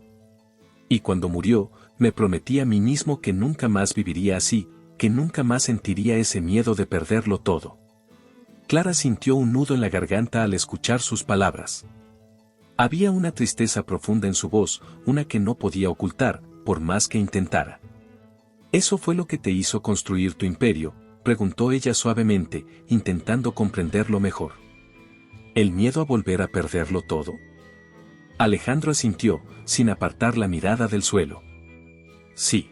Y cuando murió, me prometí a mí mismo que nunca más viviría así, que nunca más sentiría ese miedo de perderlo todo. Clara sintió un nudo en la garganta al escuchar sus palabras. Había una tristeza profunda en su voz, una que no podía ocultar, por más que intentara. ¿Eso fue lo que te hizo construir tu imperio?, preguntó ella suavemente, intentando comprenderlo mejor. ¿El miedo a volver a perderlo todo? Alejandro asintió, sin apartar la mirada del suelo. Sí.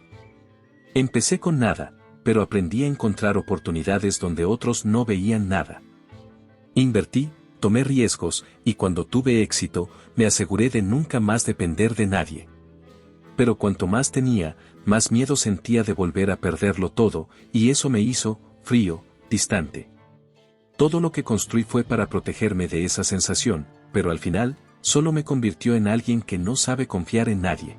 Empecé con nada, pero aprendí a encontrar oportunidades donde otros no veían nada. Invertí, tomé riesgos, y cuando tuve éxito, me aseguré de nunca más depender de nadie. Pero cuanto más tenía, más miedo sentía de volver a perderlo todo, y eso me hizo, frío, distante. Todo lo que construí fue para protegerme de esa sensación, pero al final, solo me convirtió en alguien que no sabe confiar en nadie.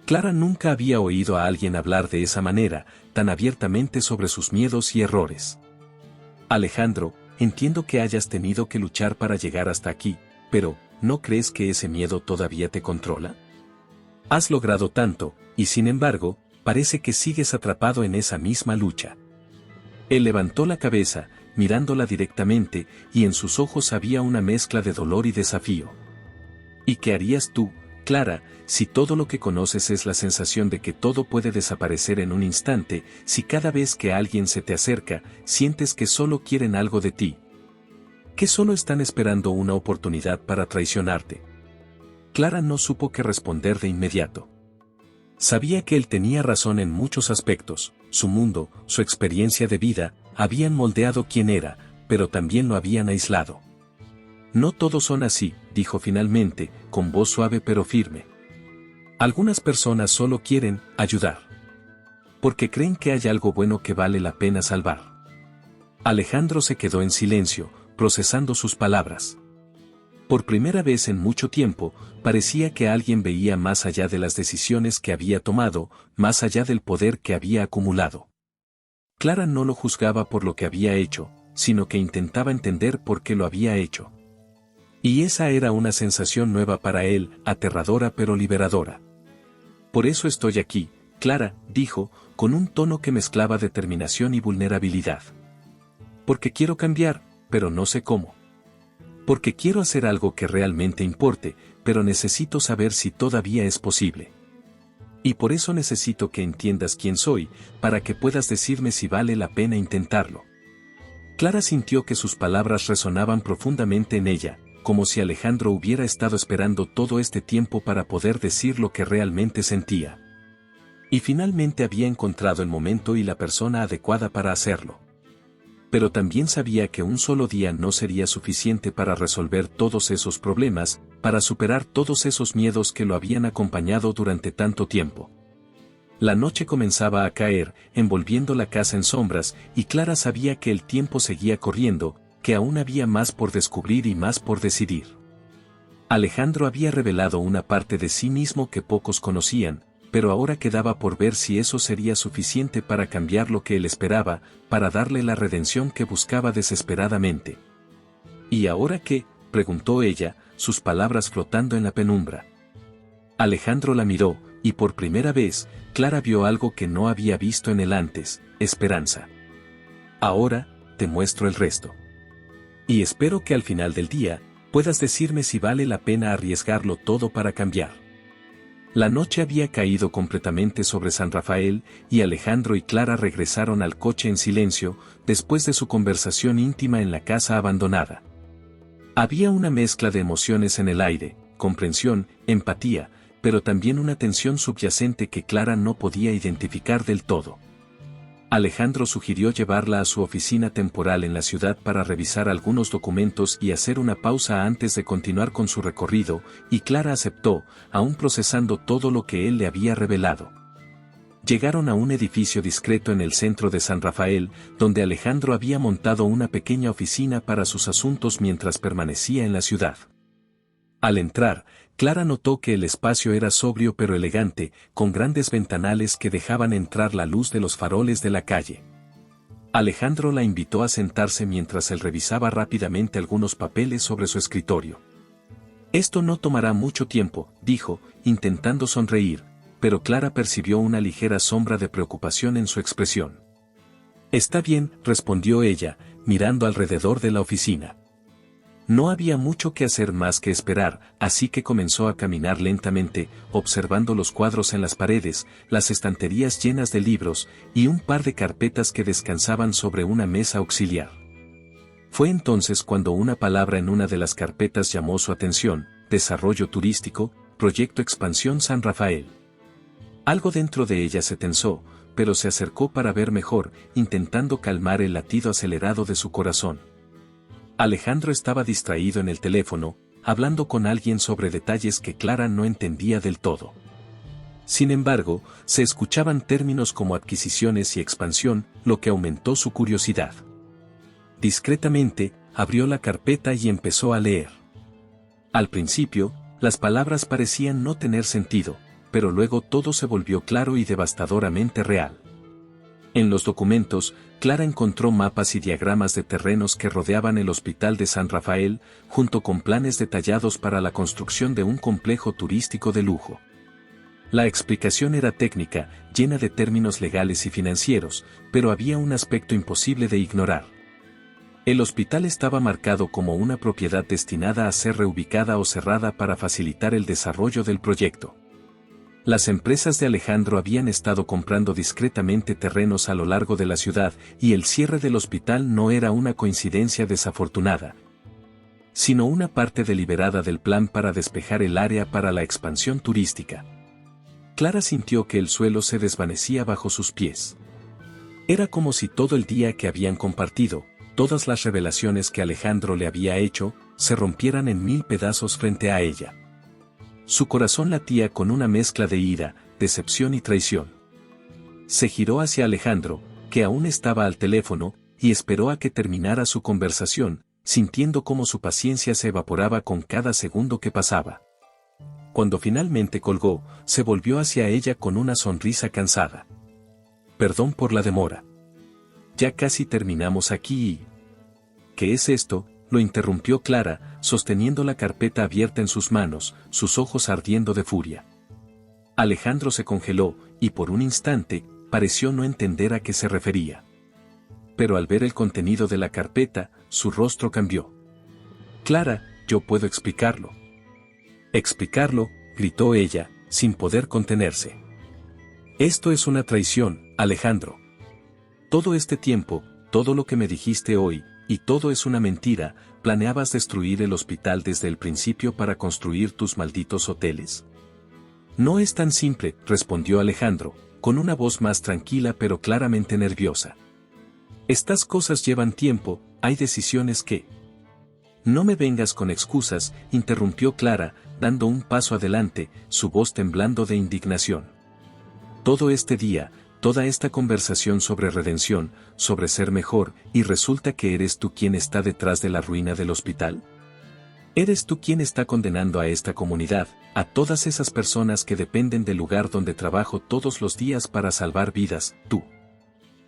Clara nunca había oído a alguien hablar de esa manera, tan abiertamente sobre sus miedos y errores. Alejandro, entiendo que hayas tenido que luchar para llegar hasta aquí, pero, ¿no crees que ese miedo todavía te controla? Has logrado tanto, y sin embargo, parece que sigues atrapado en esa misma lucha. Él levantó la cabeza, mirándola directamente, y en sus ojos había una mezcla de dolor y desafío. ¿Y qué harías tú, Clara, si todo lo que conoces es la sensación de que todo puede desaparecer en un instante, si cada vez que alguien se te acerca, sientes que solo quieren algo de ti? Que solo están esperando una oportunidad para traicionarte. Clara no supo qué responder de inmediato. Sabía que él tenía razón en muchos aspectos, su mundo, su experiencia de vida, habían moldeado quién era, pero también lo habían aislado. No todos son así, dijo finalmente, con voz suave pero firme. Algunas personas solo quieren ayudar. Porque creen que hay algo bueno que vale la pena salvar. Alejandro se quedó en silencio, procesando sus palabras. Por primera vez en mucho tiempo, parecía que alguien veía más allá de las decisiones que había tomado, más allá del poder que había acumulado. Clara no lo juzgaba por lo que había hecho, sino que intentaba entender por qué lo había hecho. Y esa era una sensación nueva para él, aterradora pero liberadora. Por eso estoy aquí, Clara, dijo, con un tono que mezclaba determinación y vulnerabilidad. Porque quiero cambiar, pero no sé cómo. Porque quiero hacer algo que realmente importe, pero necesito saber si todavía es posible. Y por eso necesito que entiendas quién soy, para que puedas decirme si vale la pena intentarlo. Clara sintió que sus palabras resonaban profundamente en ella, como si Alejandro hubiera estado esperando todo este tiempo para poder decir lo que realmente sentía. Y finalmente había encontrado el momento y la persona adecuada para hacerlo. Pero también sabía que un solo día no sería suficiente para resolver todos esos problemas, para superar todos esos miedos que lo habían acompañado durante tanto tiempo. La noche comenzaba a caer, envolviendo la casa en sombras, y Clara sabía que el tiempo seguía corriendo, que aún había más por descubrir y más por decidir. Alejandro había revelado una parte de sí mismo que pocos conocían, pero ahora quedaba por ver si eso sería suficiente para cambiar lo que él esperaba, para darle la redención que buscaba desesperadamente. ¿Y ahora qué?, preguntó ella, sus palabras flotando en la penumbra. Alejandro la miró, y por primera vez, Clara vio algo que no había visto en él antes, esperanza. Ahora, te muestro el resto. Y espero que al final del día, puedas decirme si vale la pena arriesgarlo todo para cambiar. La noche había caído completamente sobre San Rafael, y Alejandro y Clara regresaron al coche en silencio, después de su conversación íntima en la casa abandonada. Había una mezcla de emociones en el aire, comprensión, empatía, pero también una tensión subyacente que Clara no podía identificar del todo. Alejandro sugirió llevarla a su oficina temporal en la ciudad para revisar algunos documentos y hacer una pausa antes de continuar con su recorrido, y Clara aceptó, aún procesando todo lo que él le había revelado. Llegaron a un edificio discreto en el centro de San Rafael, donde Alejandro había montado una pequeña oficina para sus asuntos mientras permanecía en la ciudad. Al entrar, Clara notó que el espacio era sobrio pero elegante, con grandes ventanales que dejaban entrar la luz de los faroles de la calle. Alejandro la invitó a sentarse mientras él revisaba rápidamente algunos papeles sobre su escritorio. Esto no tomará mucho tiempo, dijo, intentando sonreír, pero Clara percibió una ligera sombra de preocupación en su expresión. Está bien, respondió ella, mirando alrededor de la oficina. No había mucho que hacer más que esperar, así que comenzó a caminar lentamente, observando los cuadros en las paredes, las estanterías llenas de libros, y un par de carpetas que descansaban sobre una mesa auxiliar. Fue entonces cuando una palabra en una de las carpetas llamó su atención: Desarrollo turístico, Proyecto Expansión San Rafael. Algo dentro de ella se tensó, pero se acercó para ver mejor, intentando calmar el latido acelerado de su corazón. Alejandro estaba distraído en el teléfono, hablando con alguien sobre detalles que Clara no entendía del todo. Sin embargo, se escuchaban términos como adquisiciones y expansión, lo que aumentó su curiosidad. Discretamente, abrió la carpeta y empezó a leer. Al principio, las palabras parecían no tener sentido, pero luego todo se volvió claro y devastadoramente real. En los documentos, Clara encontró mapas y diagramas de terrenos que rodeaban el Hospital de San Rafael, junto con planes detallados para la construcción de un complejo turístico de lujo. La explicación era técnica, llena de términos legales y financieros, pero había un aspecto imposible de ignorar. El hospital estaba marcado como una propiedad destinada a ser reubicada o cerrada para facilitar el desarrollo del proyecto. Las empresas de Alejandro habían estado comprando discretamente terrenos a lo largo de la ciudad y el cierre del hospital no era una coincidencia desafortunada, sino una parte deliberada del plan para despejar el área para la expansión turística. Clara sintió que el suelo se desvanecía bajo sus pies. Era como si todo el día que habían compartido, todas las revelaciones que Alejandro le había hecho, se rompieran en 1000 pedazos frente a ella. Su corazón latía con una mezcla de ira, decepción y traición. Se giró hacia Alejandro, que aún estaba al teléfono, y esperó a que terminara su conversación, sintiendo cómo su paciencia se evaporaba con cada segundo que pasaba. Cuando finalmente colgó, se volvió hacia ella con una sonrisa cansada. Perdón por la demora. Ya casi terminamos aquí y... ¿Qué es esto?, lo interrumpió Clara, sosteniendo la carpeta abierta en sus manos, sus ojos ardiendo de furia. Alejandro se congeló, y por un instante, pareció no entender a qué se refería. Pero al ver el contenido de la carpeta, su rostro cambió. Clara, yo puedo explicarlo. Explicarlo, gritó ella, sin poder contenerse. Esto es una traición, Alejandro. Todo este tiempo, todo lo que me dijiste hoy, y todo es una mentira, ¿planeabas destruir el hospital desde el principio para construir tus malditos hoteles? No es tan simple, respondió Alejandro, con una voz más tranquila pero claramente nerviosa. Estas cosas llevan tiempo, hay decisiones que... No me vengas con excusas, interrumpió Clara, dando un paso adelante, su voz temblando de indignación. Todo este día, toda esta conversación sobre redención, sobre ser mejor, y resulta que eres tú quien está detrás de la ruina del hospital. Eres tú quien está condenando a esta comunidad, a todas esas personas que dependen del lugar donde trabajo todos los días para salvar vidas, tú.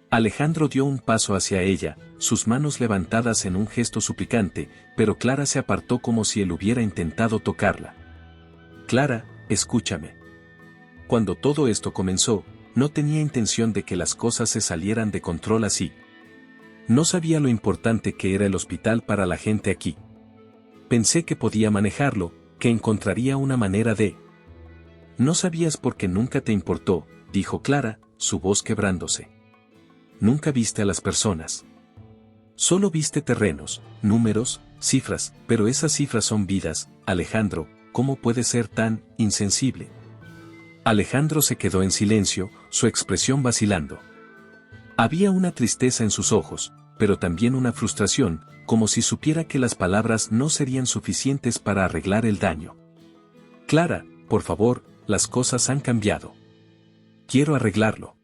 Alejandro dio un paso hacia ella, sus manos levantadas en un gesto suplicante, pero Clara se apartó como si él hubiera intentado tocarla. Clara, escúchame. Cuando todo esto comenzó, no tenía intención de que las cosas se salieran de control así. No sabía lo importante que era el hospital para la gente aquí. Pensé que podía manejarlo, que encontraría una manera de... No sabías porque nunca te importó, dijo Clara, su voz quebrándose. Nunca viste a las personas. Solo viste terrenos, números, cifras, pero esas cifras son vidas, Alejandro, ¿cómo puedes ser tan insensible? Alejandro se quedó en silencio, su expresión vacilando. Había una tristeza en sus ojos, pero también una frustración, como si supiera que las palabras no serían suficientes para arreglar el daño. Clara, por favor, las cosas han cambiado. Quiero arreglarlo.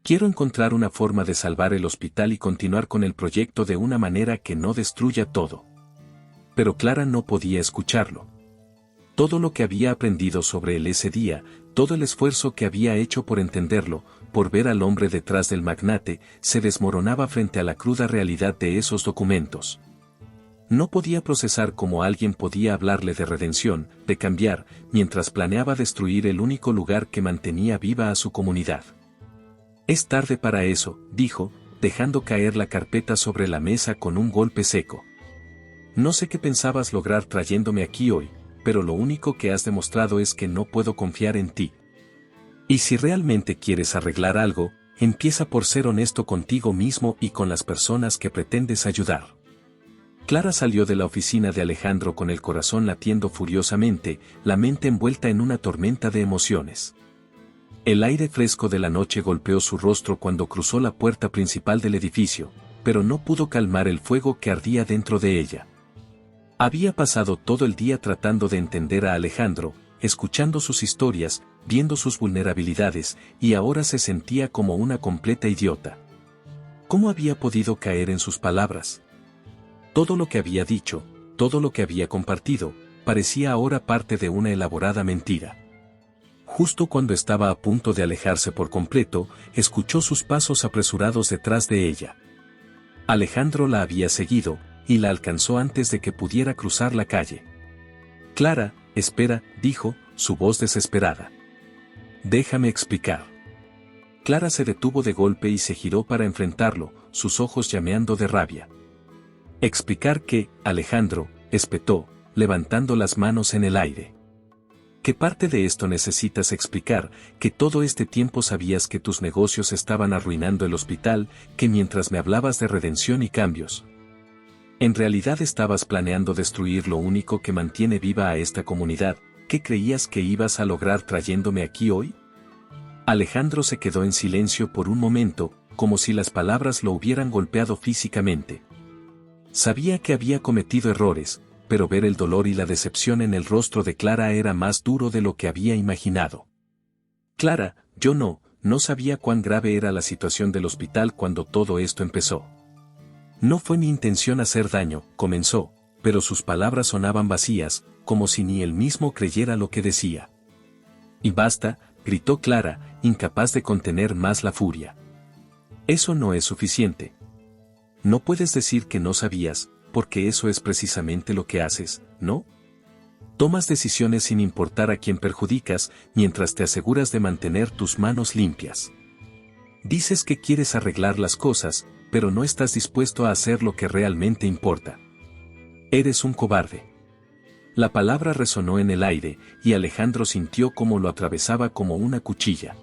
Quiero encontrar una forma de salvar el hospital y continuar con el proyecto de una manera que no destruya todo. Pero Clara no podía escucharlo. Todo lo que había aprendido sobre él ese día, todo el esfuerzo que había hecho por entenderlo, por ver al hombre detrás del magnate, se desmoronaba frente a la cruda realidad de esos documentos. No podía procesar cómo alguien podía hablarle de redención, de cambiar, mientras planeaba destruir el único lugar que mantenía viva a su comunidad. Es tarde para eso, dijo, dejando caer la carpeta sobre la mesa con un golpe seco. No sé qué pensabas lograr trayéndome aquí hoy, pero lo único que has demostrado es que no puedo confiar en ti. Y si realmente quieres arreglar algo, empieza por ser honesto contigo mismo y con las personas que pretendes ayudar. Clara salió de la oficina de Alejandro con el corazón latiendo furiosamente, la mente envuelta en una tormenta de emociones. El aire fresco de la noche golpeó su rostro cuando cruzó la puerta principal del edificio, pero no pudo calmar el fuego que ardía dentro de ella. Había pasado todo el día tratando de entender a Alejandro, escuchando sus historias, viendo sus vulnerabilidades, y ahora se sentía como una completa idiota. ¿Cómo había podido caer en sus palabras? Todo lo que había dicho, todo lo que había compartido, parecía ahora parte de una elaborada mentira. Justo cuando estaba a punto de alejarse por completo, escuchó sus pasos apresurados detrás de ella. Alejandro la había seguido, y la alcanzó antes de que pudiera cruzar la calle. «Clara, espera», dijo, su voz desesperada. «Déjame explicar». Clara se detuvo de golpe y se giró para enfrentarlo, sus ojos llameando de rabia. «¿Explicar qué, Alejandro?», espetó, levantando las manos en el aire. ¿Qué parte de esto necesitas explicar? Que todo este tiempo sabías que tus negocios estaban arruinando el hospital, que mientras me hablabas de redención y cambios, en realidad estabas planeando destruir lo único que mantiene viva a esta comunidad. ¿Qué creías que ibas a lograr trayéndome aquí hoy? Alejandro se quedó en silencio por un momento, como si las palabras lo hubieran golpeado físicamente. Sabía que había cometido errores, pero ver el dolor y la decepción en el rostro de Clara era más duro de lo que había imaginado. «Clara, yo no sabía cuán grave era la situación del hospital cuando todo esto empezó. No fue mi intención hacer daño», comenzó, pero sus palabras sonaban vacías, como si ni él mismo creyera lo que decía. «Y basta», gritó Clara, incapaz de contener más la furia. «Eso no es suficiente. No puedes decir que no sabías, porque eso es precisamente lo que haces, ¿no? Tomas decisiones sin importar a quién perjudicas, mientras te aseguras de mantener tus manos limpias. Dices que quieres arreglar las cosas, pero no estás dispuesto a hacer lo que realmente importa. Eres un cobarde». La palabra resonó en el aire, y Alejandro sintió cómo lo atravesaba como una cuchilla.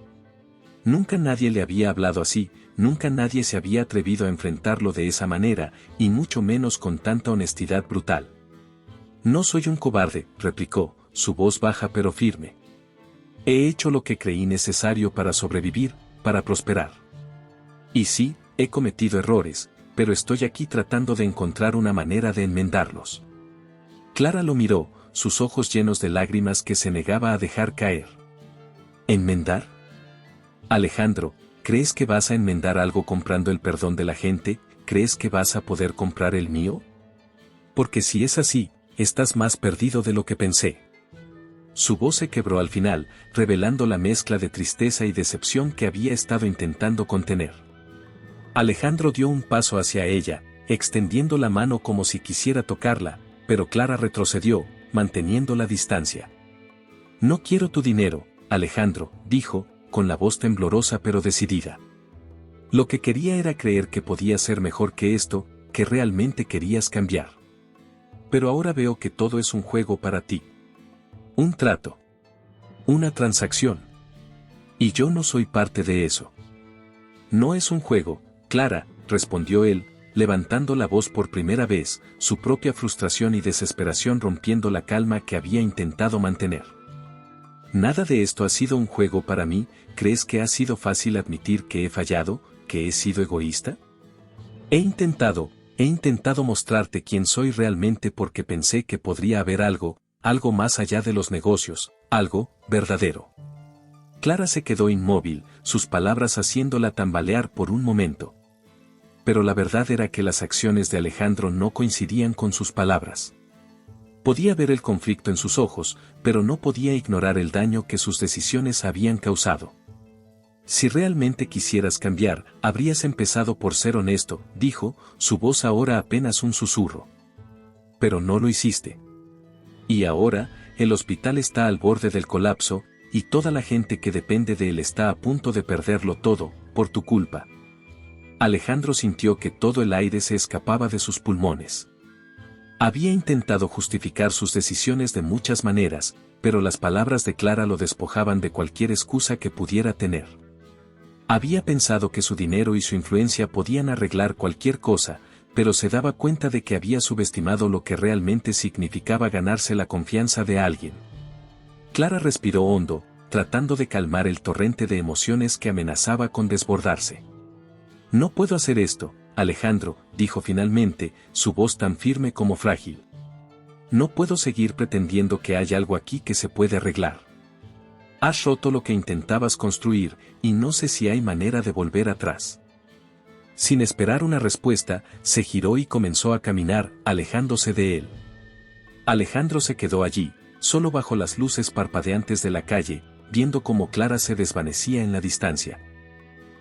Nunca nadie le había hablado así, nunca nadie se había atrevido a enfrentarlo de esa manera, y mucho menos con tanta honestidad brutal. «No soy un cobarde», replicó, su voz baja pero firme. «He hecho lo que creí necesario para sobrevivir, para prosperar. Y sí, he cometido errores, pero estoy aquí tratando de encontrar una manera de enmendarlos». Clara lo miró, sus ojos llenos de lágrimas que se negaba a dejar caer. «¿Enmendar? Alejandro, ¿crees que vas a enmendar algo comprando el perdón de la gente? ¿Crees que vas a poder comprar el mío? Porque si es así, estás más perdido de lo que pensé». Su voz se quebró al final, revelando la mezcla de tristeza y decepción que había estado intentando contener. Alejandro dio un paso hacia ella, extendiendo la mano como si quisiera tocarla, pero Clara retrocedió, manteniendo la distancia. «No quiero tu dinero, Alejandro», dijo, con la voz temblorosa pero decidida. «Lo que quería era creer que podía ser mejor que esto, que realmente querías cambiar. Pero ahora veo que todo es un juego para ti. Un trato. Una transacción. Y yo no soy parte de eso». «No es un juego, Clara», respondió él, levantando la voz por primera vez, su propia frustración y desesperación rompiendo la calma que había intentado mantener. «Nada de esto ha sido un juego para mí. ¿Crees que ha sido fácil admitir que he fallado, que he sido egoísta? He intentado mostrarte quién soy realmente porque pensé que podría haber algo más allá de los negocios, algo verdadero». Clara se quedó inmóvil, sus palabras haciéndola tambalear por un momento. Pero la verdad era que las acciones de Alejandro no coincidían con sus palabras. Podía ver el conflicto en sus ojos, pero no podía ignorar el daño que sus decisiones habían causado. «Si realmente quisieras cambiar, habrías empezado por ser honesto», dijo, su voz ahora apenas un susurro. «Pero no lo hiciste. Y ahora, el hospital está al borde del colapso, y toda la gente que depende de él está a punto de perderlo todo, por tu culpa». Alejandro sintió que todo el aire se escapaba de sus pulmones. Había intentado justificar sus decisiones de muchas maneras, pero las palabras de Clara lo despojaban de cualquier excusa que pudiera tener. Había pensado que su dinero y su influencia podían arreglar cualquier cosa, pero se daba cuenta de que había subestimado lo que realmente significaba ganarse la confianza de alguien. Clara respiró hondo, tratando de calmar el torrente de emociones que amenazaba con desbordarse. «No puedo hacer esto, Alejandro», dijo finalmente, su voz tan firme como frágil. «No puedo seguir pretendiendo que hay algo aquí que se puede arreglar. Has roto lo que intentabas construir, y no sé si hay manera de volver atrás». Sin esperar una respuesta, se giró y comenzó a caminar, alejándose de él. Alejandro se quedó allí, solo bajo las luces parpadeantes de la calle, viendo cómo Clara se desvanecía en la distancia.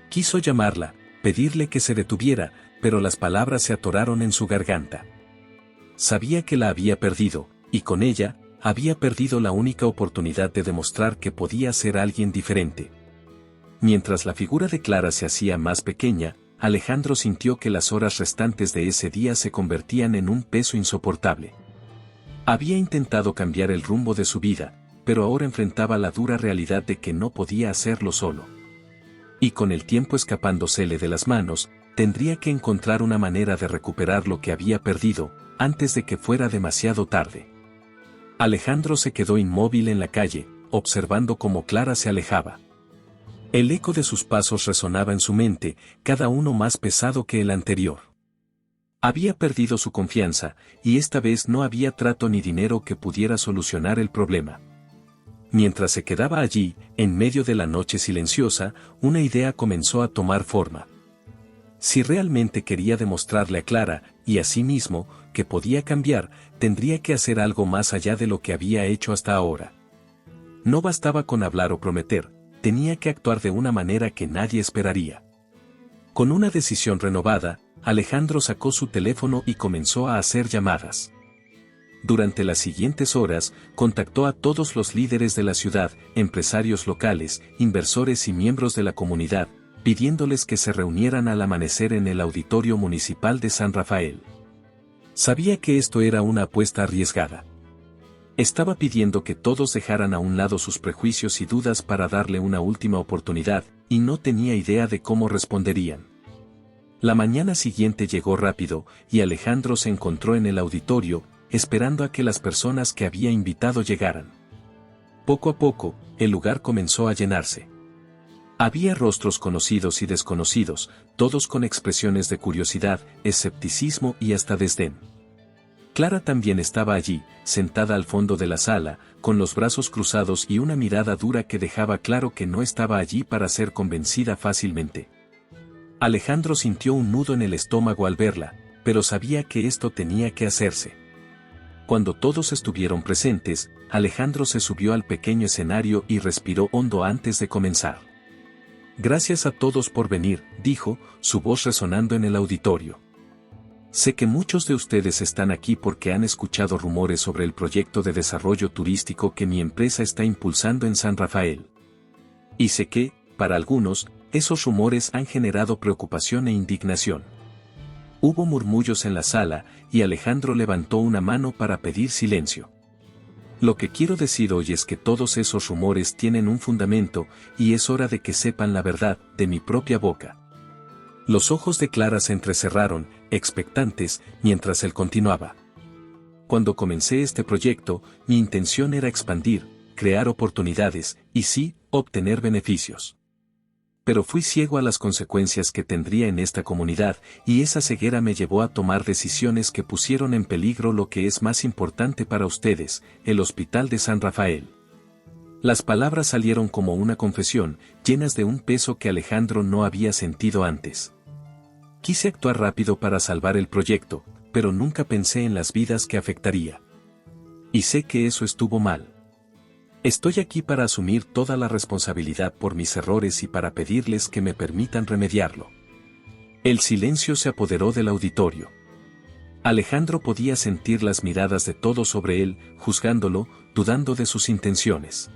Quiso llamarla, pedirle que se detuviera, pero las palabras se atoraron en su garganta. Sabía que la había perdido, y con ella, había perdido la única oportunidad de demostrar que podía ser alguien diferente. Mientras la figura de Clara se hacía más pequeña, Alejandro sintió que las horas restantes de ese día se convertían en un peso insoportable. Había intentado cambiar el rumbo de su vida, pero ahora enfrentaba la dura realidad de que no podía hacerlo solo. Y con el tiempo escapándosele de las manos, tendría que encontrar una manera de recuperar lo que había perdido, antes de que fuera demasiado tarde. Alejandro se quedó inmóvil en la calle, observando cómo Clara se alejaba. El eco de sus pasos resonaba en su mente, cada uno más pesado que el anterior. Había perdido su confianza, y esta vez no había trato ni dinero que pudiera solucionar el problema. Mientras se quedaba allí, en medio de la noche silenciosa, una idea comenzó a tomar forma. Si realmente quería demostrarle a Clara, y a sí mismo, que podía cambiar, tendría que hacer algo más allá de lo que había hecho hasta ahora. No bastaba con hablar o prometer, tenía que actuar de una manera que nadie esperaría. Con una decisión renovada, Alejandro sacó su teléfono y comenzó a hacer llamadas. Durante las siguientes horas, contactó a todos los líderes de la ciudad, empresarios locales, inversores y miembros de la comunidad, pidiéndoles que se reunieran al amanecer en el auditorio municipal de San Rafael. Sabía que esto era una apuesta arriesgada. Estaba pidiendo que todos dejaran a un lado sus prejuicios y dudas para darle una última oportunidad, y no tenía idea de cómo responderían. La mañana siguiente llegó rápido, y Alejandro se encontró en el auditorio, esperando a que las personas que había invitado llegaran. Poco a poco, el lugar comenzó a llenarse. Había rostros conocidos y desconocidos, todos con expresiones de curiosidad, escepticismo y hasta desdén. Clara también estaba allí, sentada al fondo de la sala, con los brazos cruzados y una mirada dura que dejaba claro que no estaba allí para ser convencida fácilmente. Alejandro sintió un nudo en el estómago al verla, pero sabía que esto tenía que hacerse. Cuando todos estuvieron presentes, Alejandro se subió al pequeño escenario y respiró hondo antes de comenzar. Gracias a todos por venir, dijo, su voz resonando en el auditorio. Sé que muchos de ustedes están aquí porque han escuchado rumores sobre el proyecto de desarrollo turístico que mi empresa está impulsando en San Rafael. Y sé que, para algunos, esos rumores han generado preocupación e indignación. Hubo murmullos en la sala, y Alejandro levantó una mano para pedir silencio. Lo que quiero decir hoy es que todos esos rumores tienen un fundamento, y es hora de que sepan la verdad, de mi propia boca. Los ojos de Clara se entrecerraron, expectantes, mientras él continuaba. Cuando comencé este proyecto, mi intención era expandir, crear oportunidades, y sí, obtener beneficios. Pero fui ciego a las consecuencias que tendría en esta comunidad, y esa ceguera me llevó a tomar decisiones que pusieron en peligro lo que es más importante para ustedes, el Hospital de San Rafael. Las palabras salieron como una confesión, llenas de un peso que Alejandro no había sentido antes. Quise actuar rápido para salvar el proyecto, pero nunca pensé en las vidas que afectaría. Y sé que eso estuvo mal. Estoy aquí para asumir toda la responsabilidad por mis errores y para pedirles que me permitan remediarlo. El silencio se apoderó del auditorio. Alejandro podía sentir las miradas de todos sobre él, juzgándolo, dudando de sus intenciones.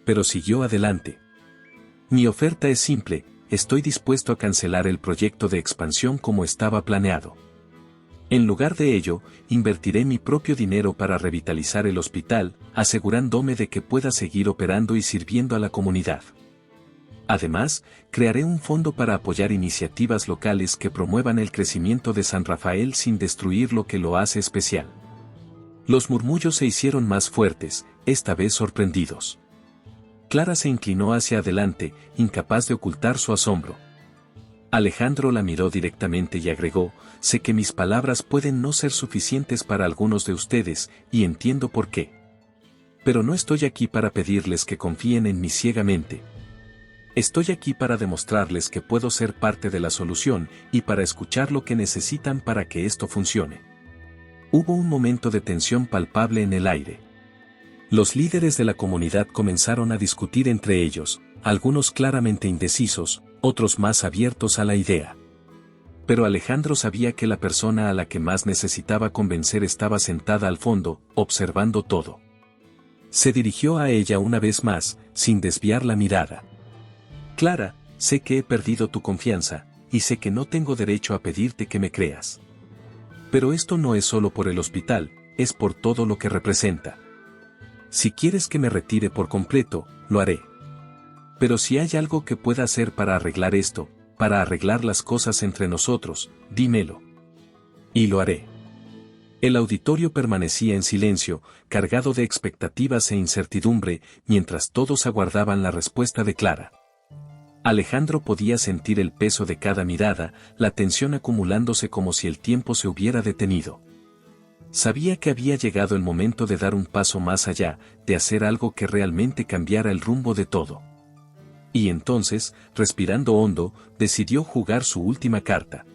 Pero siguió adelante. Mi oferta es simple, estoy dispuesto a cancelar el proyecto de expansión como estaba planeado. En lugar de ello, invertiré mi propio dinero para revitalizar el hospital, asegurándome de que pueda seguir operando y sirviendo a la comunidad. Además, crearé un fondo para apoyar iniciativas locales que promuevan el crecimiento de San Rafael sin destruir lo que lo hace especial. Los murmullos se hicieron más fuertes, esta vez sorprendidos. Clara se inclinó hacia adelante, incapaz de ocultar su asombro. Alejandro la miró directamente y agregó, sé que mis palabras pueden no ser suficientes para algunos de ustedes, y entiendo por qué. Pero no estoy aquí para pedirles que confíen en mí ciegamente. Estoy aquí para demostrarles que puedo ser parte de la solución, y para escuchar lo que necesitan para que esto funcione. Hubo un momento de tensión palpable en el aire. Los líderes de la comunidad comenzaron a discutir entre ellos, algunos claramente indecisos, otros más abiertos a la idea. Pero Alejandro sabía que la persona a la que más necesitaba convencer estaba sentada al fondo, observando todo. Se dirigió a ella una vez más, sin desviar la mirada. Clara, sé que he perdido tu confianza, y sé que no tengo derecho a pedirte que me creas. Pero esto no es solo por el hospital, es por todo lo que representa. Si quieres que me retire por completo, lo haré. Pero si hay algo que pueda hacer para arreglar esto, para arreglar las cosas entre nosotros, dímelo. Y lo haré. El auditorio permanecía en silencio, cargado de expectativas e incertidumbre, mientras todos aguardaban la respuesta de Clara. Alejandro podía sentir el peso de cada mirada, la tensión acumulándose como si el tiempo se hubiera detenido. Sabía que había llegado el momento de dar un paso más allá, de hacer algo que realmente cambiara el rumbo de todo. Y entonces, respirando hondo, decidió jugar su última carta.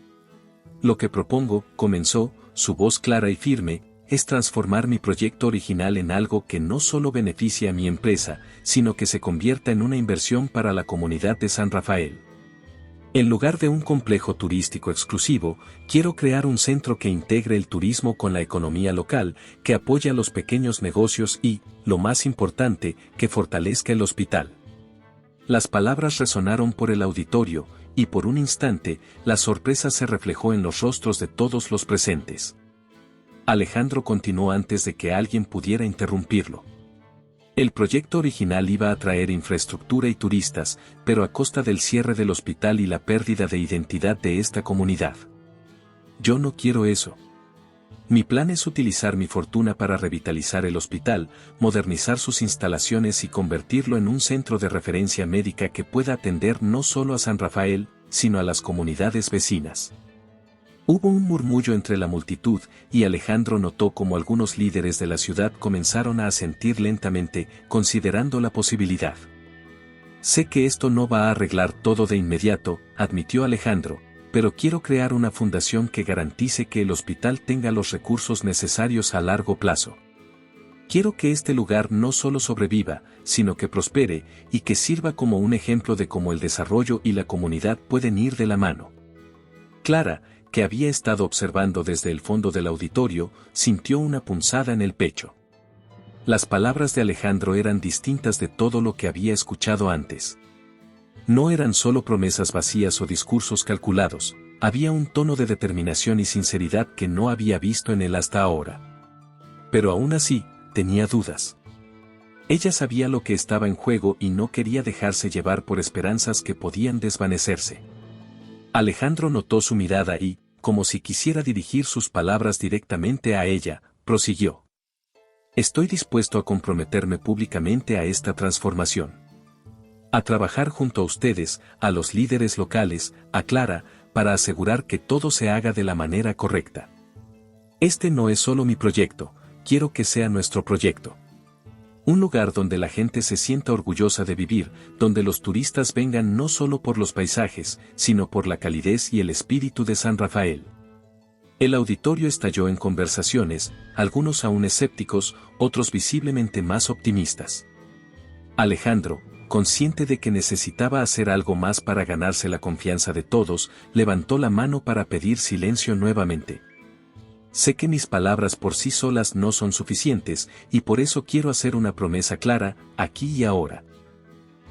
Lo que propongo, comenzó, su voz clara y firme, es transformar mi proyecto original en algo que no solo beneficie a mi empresa, sino que se convierta en una inversión para la comunidad de San Rafael. En lugar de un complejo turístico exclusivo, quiero crear un centro que integre el turismo con la economía local, que apoye a los pequeños negocios y, lo más importante, que fortalezca el hospital. Las palabras resonaron por el auditorio, y por un instante, la sorpresa se reflejó en los rostros de todos los presentes. Alejandro continuó antes de que alguien pudiera interrumpirlo. El proyecto original iba a traer infraestructura y turistas, pero a costa del cierre del hospital y la pérdida de identidad de esta comunidad. Yo no quiero eso. Mi plan es utilizar mi fortuna para revitalizar el hospital, modernizar sus instalaciones y convertirlo en un centro de referencia médica que pueda atender no solo a San Rafael, sino a las comunidades vecinas. Hubo un murmullo entre la multitud, y Alejandro notó cómo algunos líderes de la ciudad comenzaron a asentir lentamente, considerando la posibilidad. Sé que esto no va a arreglar todo de inmediato, admitió Alejandro, pero quiero crear una fundación que garantice que el hospital tenga los recursos necesarios a largo plazo. Quiero que este lugar no solo sobreviva, sino que prospere, y que sirva como un ejemplo de cómo el desarrollo y la comunidad pueden ir de la mano. Clara, que había estado observando desde el fondo del auditorio, sintió una punzada en el pecho. Las palabras de Alejandro eran distintas de todo lo que había escuchado antes. No eran solo promesas vacías o discursos calculados, había un tono de determinación y sinceridad que no había visto en él hasta ahora. Pero aún así, tenía dudas. Ella sabía lo que estaba en juego y no quería dejarse llevar por esperanzas que podían desvanecerse. Alejandro notó su mirada y, como si quisiera dirigir sus palabras directamente a ella, prosiguió. Estoy dispuesto a comprometerme públicamente a esta transformación. A trabajar junto a ustedes, a los líderes locales, a Clara, para asegurar que todo se haga de la manera correcta. Este no es solo mi proyecto, quiero que sea nuestro proyecto. Un lugar donde la gente se sienta orgullosa de vivir, donde los turistas vengan no solo por los paisajes, sino por la calidez y el espíritu de San Rafael. El auditorio estalló en conversaciones, algunos aún escépticos, otros visiblemente más optimistas. Alejandro, consciente de que necesitaba hacer algo más para ganarse la confianza de todos, levantó la mano para pedir silencio nuevamente. Sé que mis palabras por sí solas no son suficientes, y por eso quiero hacer una promesa clara, aquí y ahora.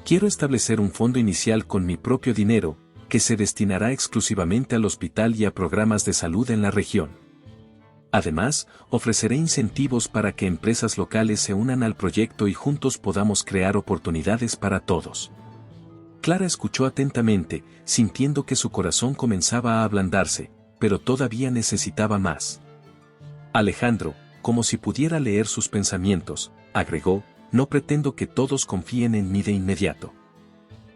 Quiero establecer un fondo inicial con mi propio dinero, que se destinará exclusivamente al hospital y a programas de salud en la región. Además, ofreceré incentivos para que empresas locales se unan al proyecto y juntos podamos crear oportunidades para todos. Clara escuchó atentamente, sintiendo que su corazón comenzaba a ablandarse, pero todavía necesitaba más. Alejandro, como si pudiera leer sus pensamientos, agregó, no pretendo que todos confíen en mí de inmediato.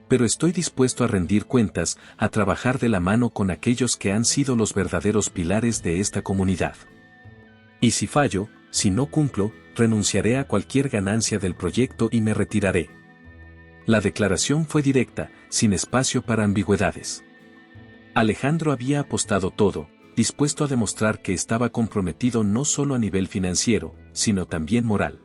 Pero estoy dispuesto a rendir cuentas, a trabajar de la mano con aquellos que han sido los verdaderos pilares de esta comunidad. Y si fallo, si no cumplo, renunciaré a cualquier ganancia del proyecto y me retiraré. La declaración fue directa, sin espacio para ambigüedades. Alejandro había apostado todo, dispuesto a demostrar que estaba comprometido no solo a nivel financiero, sino también moral.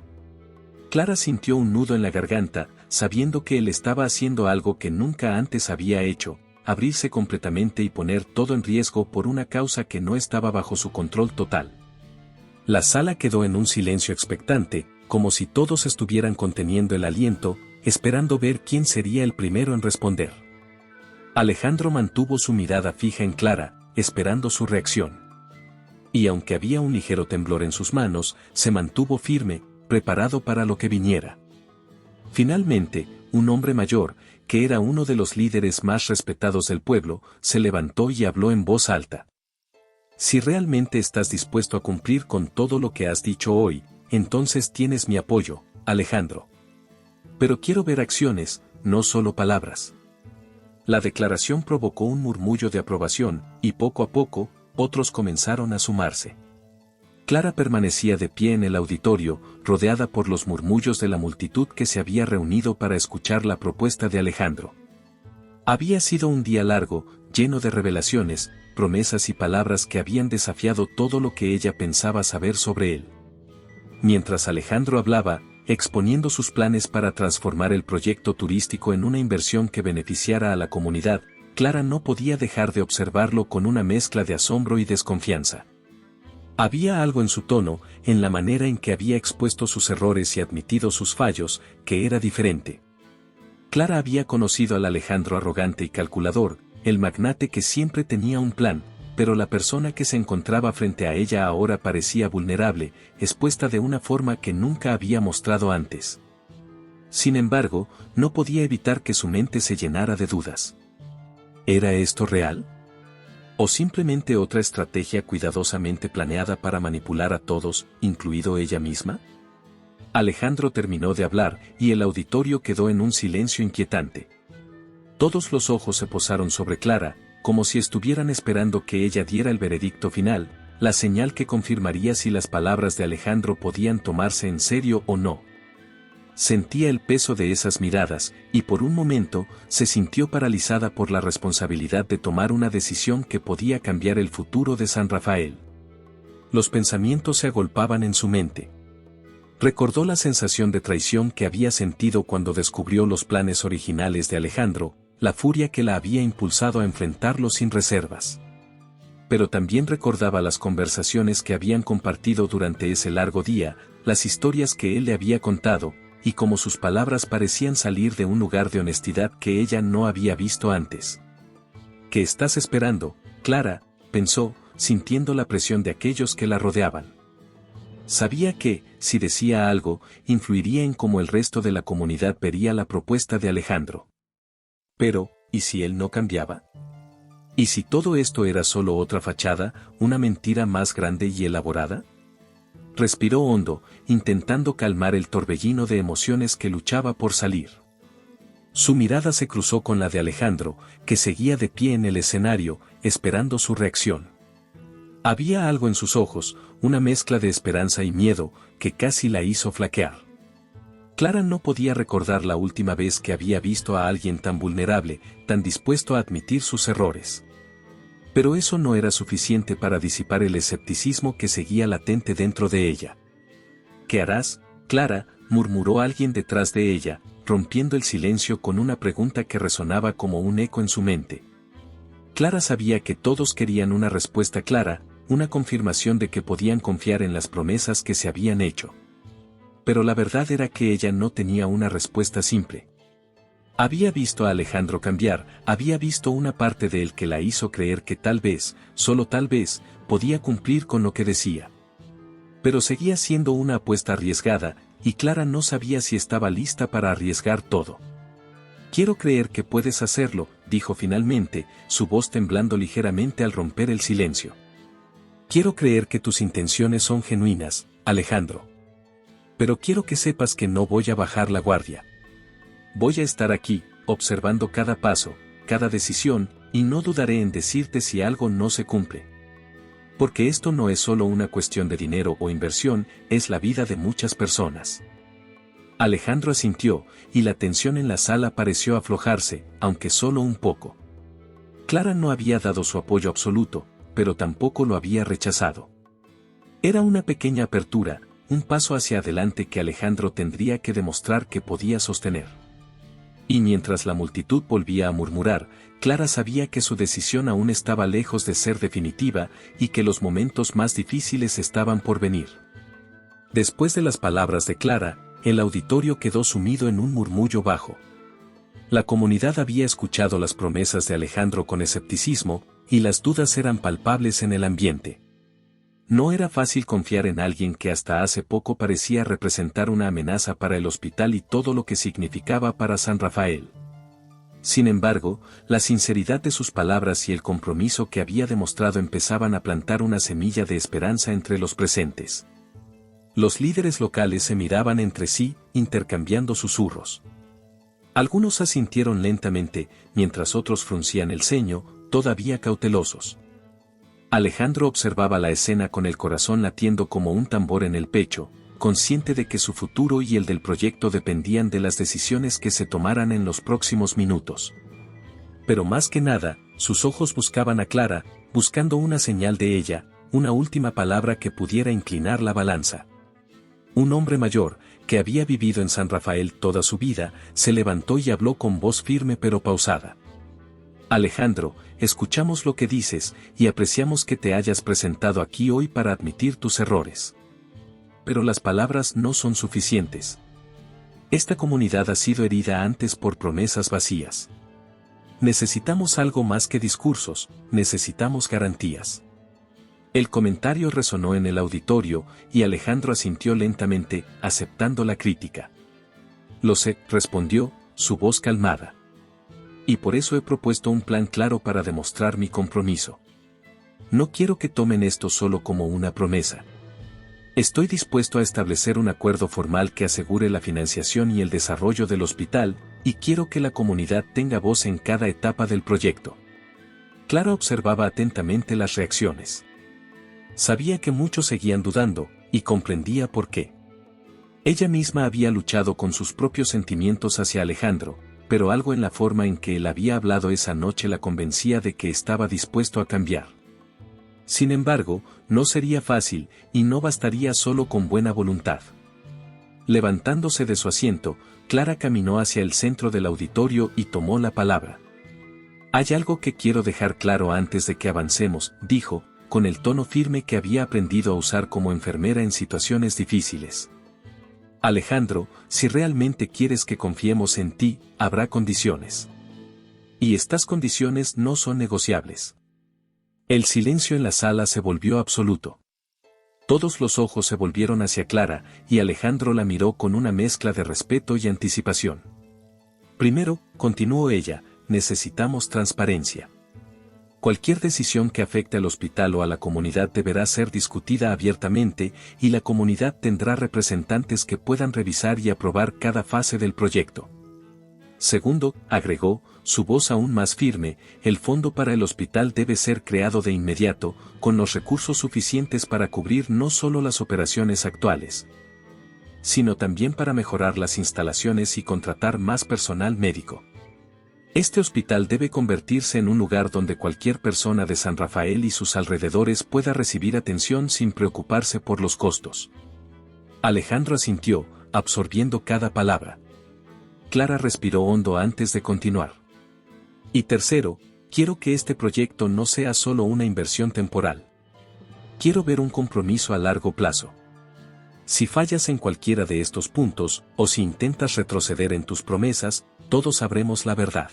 Clara sintió un nudo en la garganta, sabiendo que él estaba haciendo algo que nunca antes había hecho, abrirse completamente y poner todo en riesgo por una causa que no estaba bajo su control total. La sala quedó en un silencio expectante, como si todos estuvieran conteniendo el aliento, esperando ver quién sería el primero en responder. Alejandro mantuvo su mirada fija en Clara, esperando su reacción. Y aunque había un ligero temblor en sus manos, se mantuvo firme, preparado para lo que viniera. Finalmente, un hombre mayor, que era uno de los líderes más respetados del pueblo, se levantó y habló en voz alta. Si realmente estás dispuesto a cumplir con todo lo que has dicho hoy, entonces tienes mi apoyo, Alejandro. Pero quiero ver acciones, no solo palabras. La declaración provocó un murmullo de aprobación, y poco a poco, otros comenzaron a sumarse. Clara permanecía de pie en el auditorio, rodeada por los murmullos de la multitud que se había reunido para escuchar la propuesta de Alejandro. Había sido un día largo, lleno de revelaciones, promesas y palabras que habían desafiado todo lo que ella pensaba saber sobre él. Mientras Alejandro hablaba, exponiendo sus planes para transformar el proyecto turístico en una inversión que beneficiara a la comunidad, Clara no podía dejar de observarlo con una mezcla de asombro y desconfianza. Había algo en su tono, en la manera en que había expuesto sus errores y admitido sus fallos, que era diferente. Clara había conocido al Alejandro arrogante y calculador, el magnate que siempre tenía un plan, pero la persona que se encontraba frente a ella ahora parecía vulnerable, expuesta de una forma que nunca había mostrado antes. Sin embargo, no podía evitar que su mente se llenara de dudas. ¿Era esto real? ¿O simplemente otra estrategia cuidadosamente planeada para manipular a todos, incluido ella misma? Alejandro terminó de hablar y el auditorio quedó en un silencio inquietante. Todos los ojos se posaron sobre Clara, como si estuvieran esperando que ella diera el veredicto final, la señal que confirmaría si las palabras de Alejandro podían tomarse en serio o no. Sentía el peso de esas miradas, y por un momento, se sintió paralizada por la responsabilidad de tomar una decisión que podía cambiar el futuro de San Rafael. Los pensamientos se agolpaban en su mente. Recordó la sensación de traición que había sentido cuando descubrió los planes originales de Alejandro, la furia que la había impulsado a enfrentarlo sin reservas. Pero también recordaba las conversaciones que habían compartido durante ese largo día, las historias que él le había contado, y cómo sus palabras parecían salir de un lugar de honestidad que ella no había visto antes. ¿Qué estás esperando, Clara?, pensó, sintiendo la presión de aquellos que la rodeaban. Sabía que, si decía algo, influiría en cómo el resto de la comunidad vería la propuesta de Alejandro. Pero, ¿y si él no cambiaba? ¿Y si todo esto era solo otra fachada, una mentira más grande y elaborada? Respiró hondo, intentando calmar el torbellino de emociones que luchaba por salir. Su mirada se cruzó con la de Alejandro, que seguía de pie en el escenario, esperando su reacción. Había algo en sus ojos, una mezcla de esperanza y miedo, que casi la hizo flaquear. Clara no podía recordar la última vez que había visto a alguien tan vulnerable, tan dispuesto a admitir sus errores. Pero eso no era suficiente para disipar el escepticismo que seguía latente dentro de ella. ¿Qué harás, Clara?, murmuró alguien detrás de ella, rompiendo el silencio con una pregunta que resonaba como un eco en su mente. Clara sabía que todos querían una respuesta clara, una confirmación de que podían confiar en las promesas que se habían hecho. Pero la verdad era que ella no tenía una respuesta simple. Había visto a Alejandro cambiar, había visto una parte de él que la hizo creer que tal vez, solo tal vez, podía cumplir con lo que decía. Pero seguía siendo una apuesta arriesgada, y Clara no sabía si estaba lista para arriesgar todo. «Quiero creer que puedes hacerlo», dijo finalmente, su voz temblando ligeramente al romper el silencio. «Quiero creer que tus intenciones son genuinas, Alejandro. Pero quiero que sepas que no voy a bajar la guardia. Voy a estar aquí, observando cada paso, cada decisión, y no dudaré en decirte si algo no se cumple. Porque esto no es solo una cuestión de dinero o inversión, es la vida de muchas personas». Alejandro asintió, y la tensión en la sala pareció aflojarse, aunque solo un poco. Clara no había dado su apoyo absoluto, pero tampoco lo había rechazado. Era una pequeña apertura, un paso hacia adelante que Alejandro tendría que demostrar que podía sostener. Y mientras la multitud volvía a murmurar, Clara sabía que su decisión aún estaba lejos de ser definitiva y que los momentos más difíciles estaban por venir. Después de las palabras de Clara, el auditorio quedó sumido en un murmullo bajo. La comunidad había escuchado las promesas de Alejandro con escepticismo, y las dudas eran palpables en el ambiente. No era fácil confiar en alguien que hasta hace poco parecía representar una amenaza para el hospital y todo lo que significaba para San Rafael. Sin embargo, la sinceridad de sus palabras y el compromiso que había demostrado empezaban a plantar una semilla de esperanza entre los presentes. Los líderes locales se miraban entre sí, intercambiando susurros. Algunos asintieron lentamente, mientras otros fruncían el ceño, todavía cautelosos. Alejandro observaba la escena con el corazón latiendo como un tambor en el pecho, consciente de que su futuro y el del proyecto dependían de las decisiones que se tomaran en los próximos minutos. Pero más que nada, sus ojos buscaban a Clara, buscando una señal de ella, una última palabra que pudiera inclinar la balanza. Un hombre mayor, que había vivido en San Rafael toda su vida, se levantó y habló con voz firme pero pausada. Alejandro, escuchamos lo que dices, y apreciamos que te hayas presentado aquí hoy para admitir tus errores. Pero las palabras no son suficientes. Esta comunidad ha sido herida antes por promesas vacías. Necesitamos algo más que discursos, necesitamos garantías. El comentario resonó en el auditorio, y Alejandro asintió lentamente, aceptando la crítica. Lo sé, respondió, su voz calmada. Y por eso he propuesto un plan claro para demostrar mi compromiso. No quiero que tomen esto solo como una promesa. Estoy dispuesto a establecer un acuerdo formal que asegure la financiación y el desarrollo del hospital, y quiero que la comunidad tenga voz en cada etapa del proyecto. Clara observaba atentamente las reacciones. Sabía que muchos seguían dudando, y comprendía por qué. Ella misma había luchado con sus propios sentimientos hacia Alejandro, pero algo en la forma en que él había hablado esa noche la convencía de que estaba dispuesto a cambiar. Sin embargo, no sería fácil, y no bastaría solo con buena voluntad. Levantándose de su asiento, Clara caminó hacia el centro del auditorio y tomó la palabra. Hay algo que quiero dejar claro antes de que avancemos, dijo, con el tono firme que había aprendido a usar como enfermera en situaciones difíciles. Alejandro, si realmente quieres que confiemos en ti, habrá condiciones. Y estas condiciones no son negociables. El silencio en la sala se volvió absoluto. Todos los ojos se volvieron hacia Clara, y Alejandro la miró con una mezcla de respeto y anticipación. Primero, continuó ella, necesitamos transparencia. Cualquier decisión que afecte al hospital o a la comunidad deberá ser discutida abiertamente, y la comunidad tendrá representantes que puedan revisar y aprobar cada fase del proyecto. Segundo, agregó, su voz aún más firme, el fondo para el hospital debe ser creado de inmediato, con los recursos suficientes para cubrir no solo las operaciones actuales, sino también para mejorar las instalaciones y contratar más personal médico. Este hospital debe convertirse en un lugar donde cualquier persona de San Rafael y sus alrededores pueda recibir atención sin preocuparse por los costos. Alejandro asintió, absorbiendo cada palabra. Clara respiró hondo antes de continuar. Y tercero, quiero que este proyecto no sea solo una inversión temporal. Quiero ver un compromiso a largo plazo. Si fallas en cualquiera de estos puntos, o si intentas retroceder en tus promesas, todos sabremos la verdad.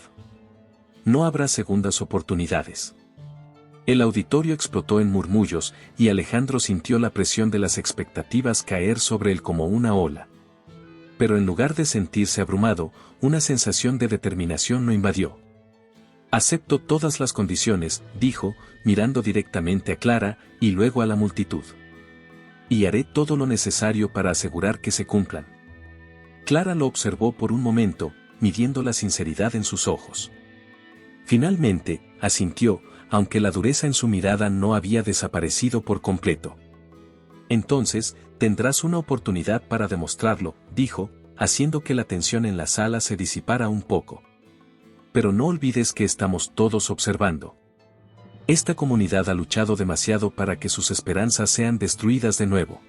No habrá segundas oportunidades. El auditorio explotó en murmullos, y Alejandro sintió la presión de las expectativas caer sobre él como una ola. Pero en lugar de sentirse abrumado, una sensación de determinación lo invadió. Acepto todas las condiciones, dijo, mirando directamente a Clara, y luego a la multitud. Y haré todo lo necesario para asegurar que se cumplan. Clara lo observó por un momento, midiendo la sinceridad en sus ojos. Finalmente, asintió, aunque la dureza en su mirada no había desaparecido por completo. Entonces, tendrás una oportunidad para demostrarlo, dijo, haciendo que la tensión en la sala se disipara un poco. Pero no olvides que estamos todos observando. Esta comunidad ha luchado demasiado para que sus esperanzas sean destruidas de nuevo.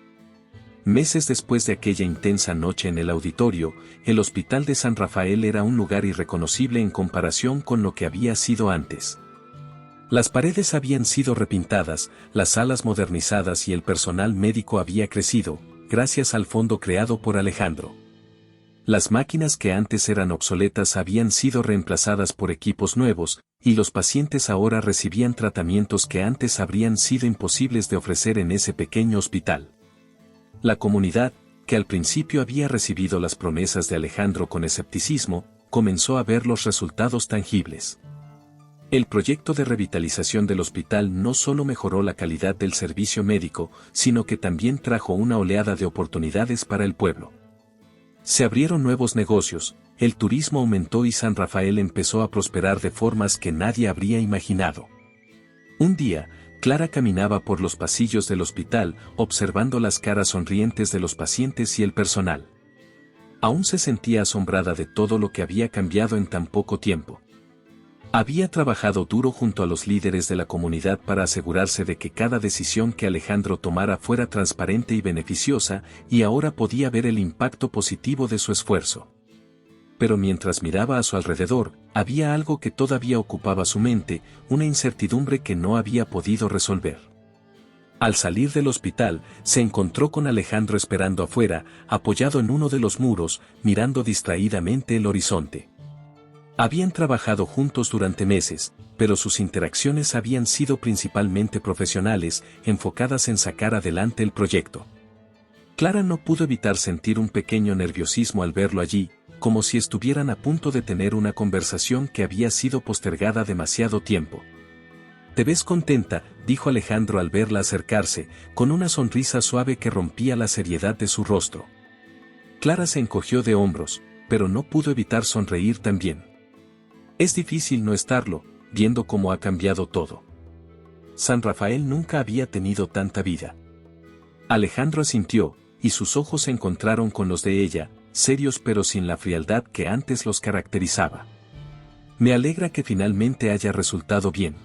Meses después de aquella intensa noche en el auditorio, el Hospital de San Rafael era un lugar irreconocible en comparación con lo que había sido antes. Las paredes habían sido repintadas, las salas modernizadas y el personal médico había crecido, gracias al fondo creado por Alejandro. Las máquinas que antes eran obsoletas habían sido reemplazadas por equipos nuevos, y los pacientes ahora recibían tratamientos que antes habrían sido imposibles de ofrecer en ese pequeño hospital. La comunidad, que al principio había recibido las promesas de Alejandro con escepticismo, comenzó a ver los resultados tangibles. El proyecto de revitalización del hospital no solo mejoró la calidad del servicio médico, sino que también trajo una oleada de oportunidades para el pueblo. Se abrieron nuevos negocios, el turismo aumentó y San Rafael empezó a prosperar de formas que nadie habría imaginado. Un día, Clara caminaba por los pasillos del hospital, observando las caras sonrientes de los pacientes y el personal. Aún se sentía asombrada de todo lo que había cambiado en tan poco tiempo. Había trabajado duro junto a los líderes de la comunidad para asegurarse de que cada decisión que Alejandro tomara fuera transparente y beneficiosa, y ahora podía ver el impacto positivo de su esfuerzo. Pero mientras miraba a su alrededor, había algo que todavía ocupaba su mente, una incertidumbre que no había podido resolver. Al salir del hospital, se encontró con Alejandro esperando afuera, apoyado en uno de los muros, mirando distraídamente el horizonte. Habían trabajado juntos durante meses, pero sus interacciones habían sido principalmente profesionales, enfocadas en sacar adelante el proyecto. Clara no pudo evitar sentir un pequeño nerviosismo al verlo allí, como si estuvieran a punto de tener una conversación que había sido postergada demasiado tiempo. «Te ves contenta», dijo Alejandro al verla acercarse, con una sonrisa suave que rompía la seriedad de su rostro. Clara se encogió de hombros, pero no pudo evitar sonreír también. Es difícil no estarlo, viendo cómo ha cambiado todo. San Rafael nunca había tenido tanta vida. Alejandro asintió, y sus ojos se encontraron con los de ella, serios pero sin la frialdad que antes los caracterizaba. Me alegra que finalmente haya resultado bien.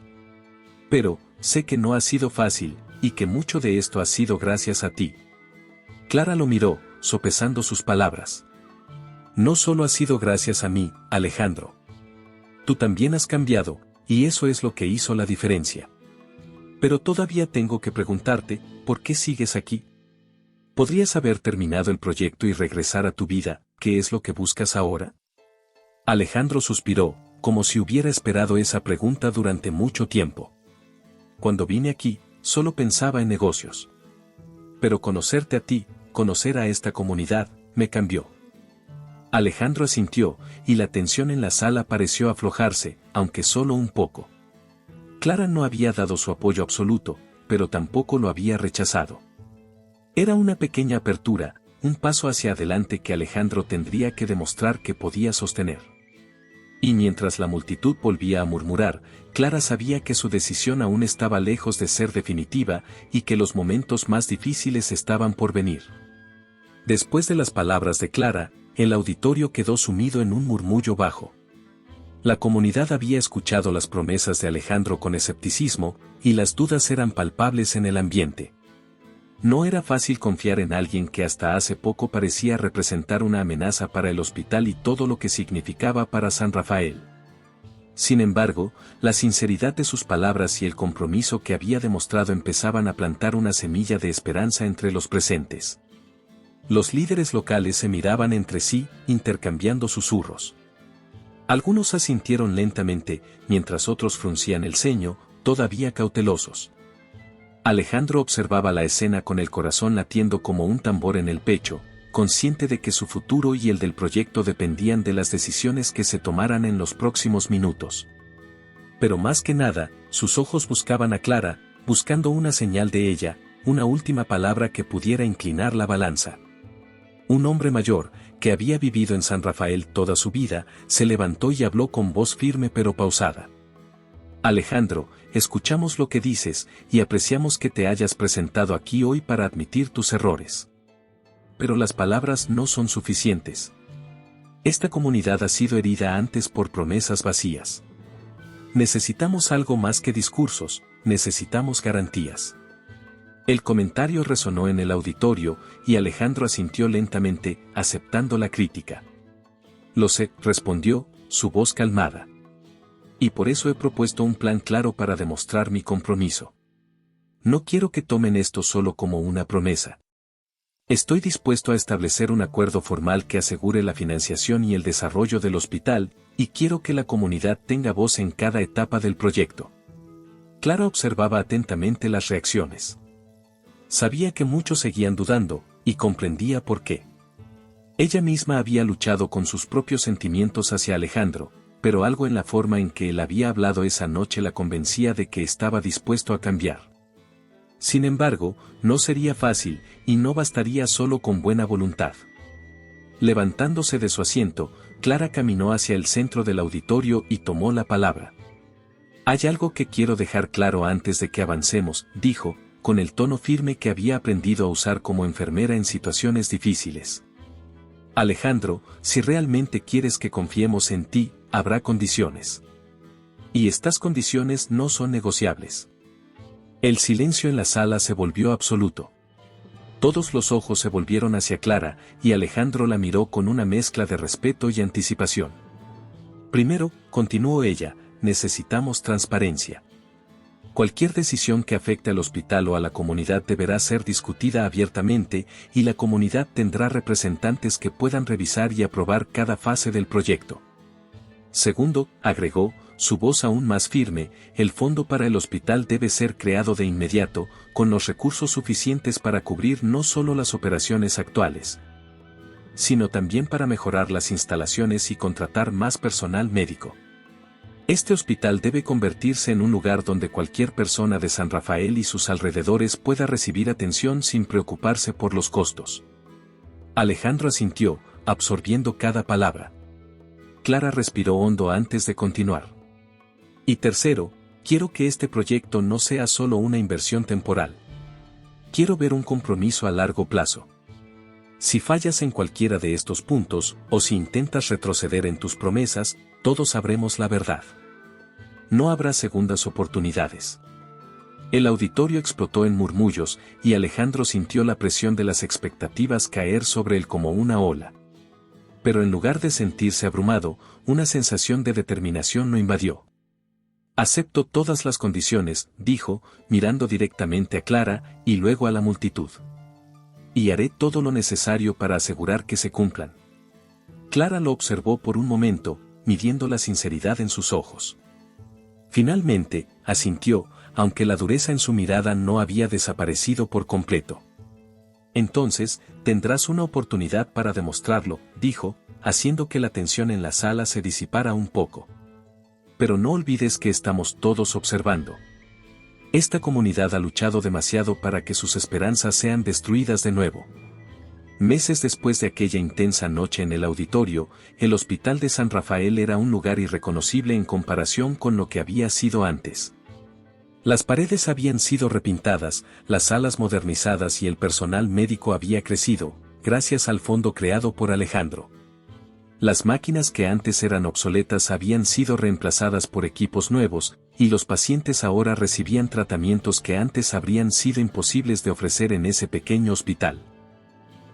Pero, sé que no ha sido fácil, y que mucho de esto ha sido gracias a ti. Clara lo miró, sopesando sus palabras. No solo ha sido gracias a mí, Alejandro. Tú también has cambiado, y eso es lo que hizo la diferencia. Pero todavía tengo que preguntarte, ¿por qué sigues aquí? ¿Podrías haber terminado el proyecto y regresar a tu vida? ¿Qué es lo que buscas ahora? Alejandro suspiró, como si hubiera esperado esa pregunta durante mucho tiempo. Cuando vine aquí, solo pensaba en negocios. Pero conocerte a ti, conocer a esta comunidad, me cambió. Alejandro asintió, y la tensión en la sala pareció aflojarse, aunque solo un poco. Clara no había dado su apoyo absoluto, pero tampoco lo había rechazado. Era una pequeña apertura, un paso hacia adelante que Alejandro tendría que demostrar que podía sostener. Y mientras la multitud volvía a murmurar, Clara sabía que su decisión aún estaba lejos de ser definitiva y que los momentos más difíciles estaban por venir. Después de las palabras de Clara, el auditorio quedó sumido en un murmullo bajo. La comunidad había escuchado las promesas de Alejandro con escepticismo, y las dudas eran palpables en el ambiente. No era fácil confiar en alguien que hasta hace poco parecía representar una amenaza para el hospital y todo lo que significaba para San Rafael. Sin embargo, la sinceridad de sus palabras y el compromiso que había demostrado empezaban a plantar una semilla de esperanza entre los presentes. Los líderes locales se miraban entre sí, intercambiando susurros. Algunos asintieron lentamente, mientras otros fruncían el ceño, todavía cautelosos. Alejandro observaba la escena con el corazón latiendo como un tambor en el pecho, consciente de que su futuro y el del proyecto dependían de las decisiones que se tomaran en los próximos minutos. Pero más que nada, sus ojos buscaban a Clara, buscando una señal de ella, una última palabra que pudiera inclinar la balanza. Un hombre mayor, que había vivido en San Rafael toda su vida, se levantó y habló con voz firme pero pausada. Alejandro, escuchamos lo que dices, y apreciamos que te hayas presentado aquí hoy para admitir tus errores. Pero las palabras no son suficientes. Esta comunidad ha sido herida antes por promesas vacías. necesitamos algo más que discursos, necesitamos garantías. El comentario resonó en el auditorio y Alejandro asintió lentamente, aceptando la crítica. Lo sé, respondió, su voz calmada. Y por eso he propuesto un plan claro para demostrar mi compromiso. No quiero que tomen esto solo como una promesa. Estoy dispuesto a establecer un acuerdo formal que asegure la financiación y el desarrollo del hospital, y quiero que la comunidad tenga voz en cada etapa del proyecto. Clara observaba atentamente las reacciones. Sabía que muchos seguían dudando, y comprendía por qué. Ella misma había luchado con sus propios sentimientos hacia Alejandro, pero algo en la forma en que él había hablado esa noche la convencía de que estaba dispuesto a cambiar. Sin embargo, no sería fácil, y no bastaría solo con buena voluntad. Levantándose de su asiento, Clara caminó hacia el centro del auditorio y tomó la palabra. Hay algo que quiero dejar claro antes de que avancemos, dijo, con el tono firme que había aprendido a usar como enfermera en situaciones difíciles. Alejandro, si realmente quieres que confiemos en ti, habrá condiciones. Y estas condiciones no son negociables. El silencio en la sala se volvió absoluto. Todos los ojos se volvieron hacia Clara, y Alejandro la miró con una mezcla de respeto y anticipación. Primero, continuó ella, necesitamos transparencia. Cualquier decisión que afecte al hospital o a la comunidad deberá ser discutida abiertamente, y la comunidad tendrá representantes que puedan revisar y aprobar cada fase del proyecto. Segundo, agregó, su voz aún más firme, el fondo para el hospital debe ser creado de inmediato, con los recursos suficientes para cubrir no solo las operaciones actuales, sino también para mejorar las instalaciones y contratar más personal médico. Este hospital debe convertirse en un lugar donde cualquier persona de San Rafael y sus alrededores pueda recibir atención sin preocuparse por los costos. Alejandro asintió, absorbiendo cada palabra. Clara respiró hondo antes de continuar. Y tercero, quiero que este proyecto no sea solo una inversión temporal. Quiero ver un compromiso a largo plazo. Si fallas en cualquiera de estos puntos, o si intentas retroceder en tus promesas, todos sabremos la verdad. No habrá segundas oportunidades. El auditorio explotó en murmullos, y Alejandro sintió la presión de las expectativas caer sobre él como una ola. Pero en lugar de sentirse abrumado, una sensación de determinación lo invadió. Acepto todas las condiciones, dijo, mirando directamente a Clara, y luego a la multitud. Y haré todo lo necesario para asegurar que se cumplan. Clara lo observó por un momento, midiendo la sinceridad en sus ojos. Finalmente, asintió, aunque la dureza en su mirada no había desaparecido por completo. Entonces, tendrás una oportunidad para demostrarlo, dijo, haciendo que la tensión en la sala se disipara un poco. Pero no olvides que estamos todos observando. Esta comunidad ha luchado demasiado para que sus esperanzas sean destruidas de nuevo. Meses después de aquella intensa noche en el auditorio, el Hospital de San Rafael era un lugar irreconocible en comparación con lo que había sido antes. Las paredes habían sido repintadas, las salas modernizadas y el personal médico había crecido, gracias al fondo creado por Alejandro. Las máquinas que antes eran obsoletas habían sido reemplazadas por equipos nuevos, y los pacientes ahora recibían tratamientos que antes habrían sido imposibles de ofrecer en ese pequeño hospital.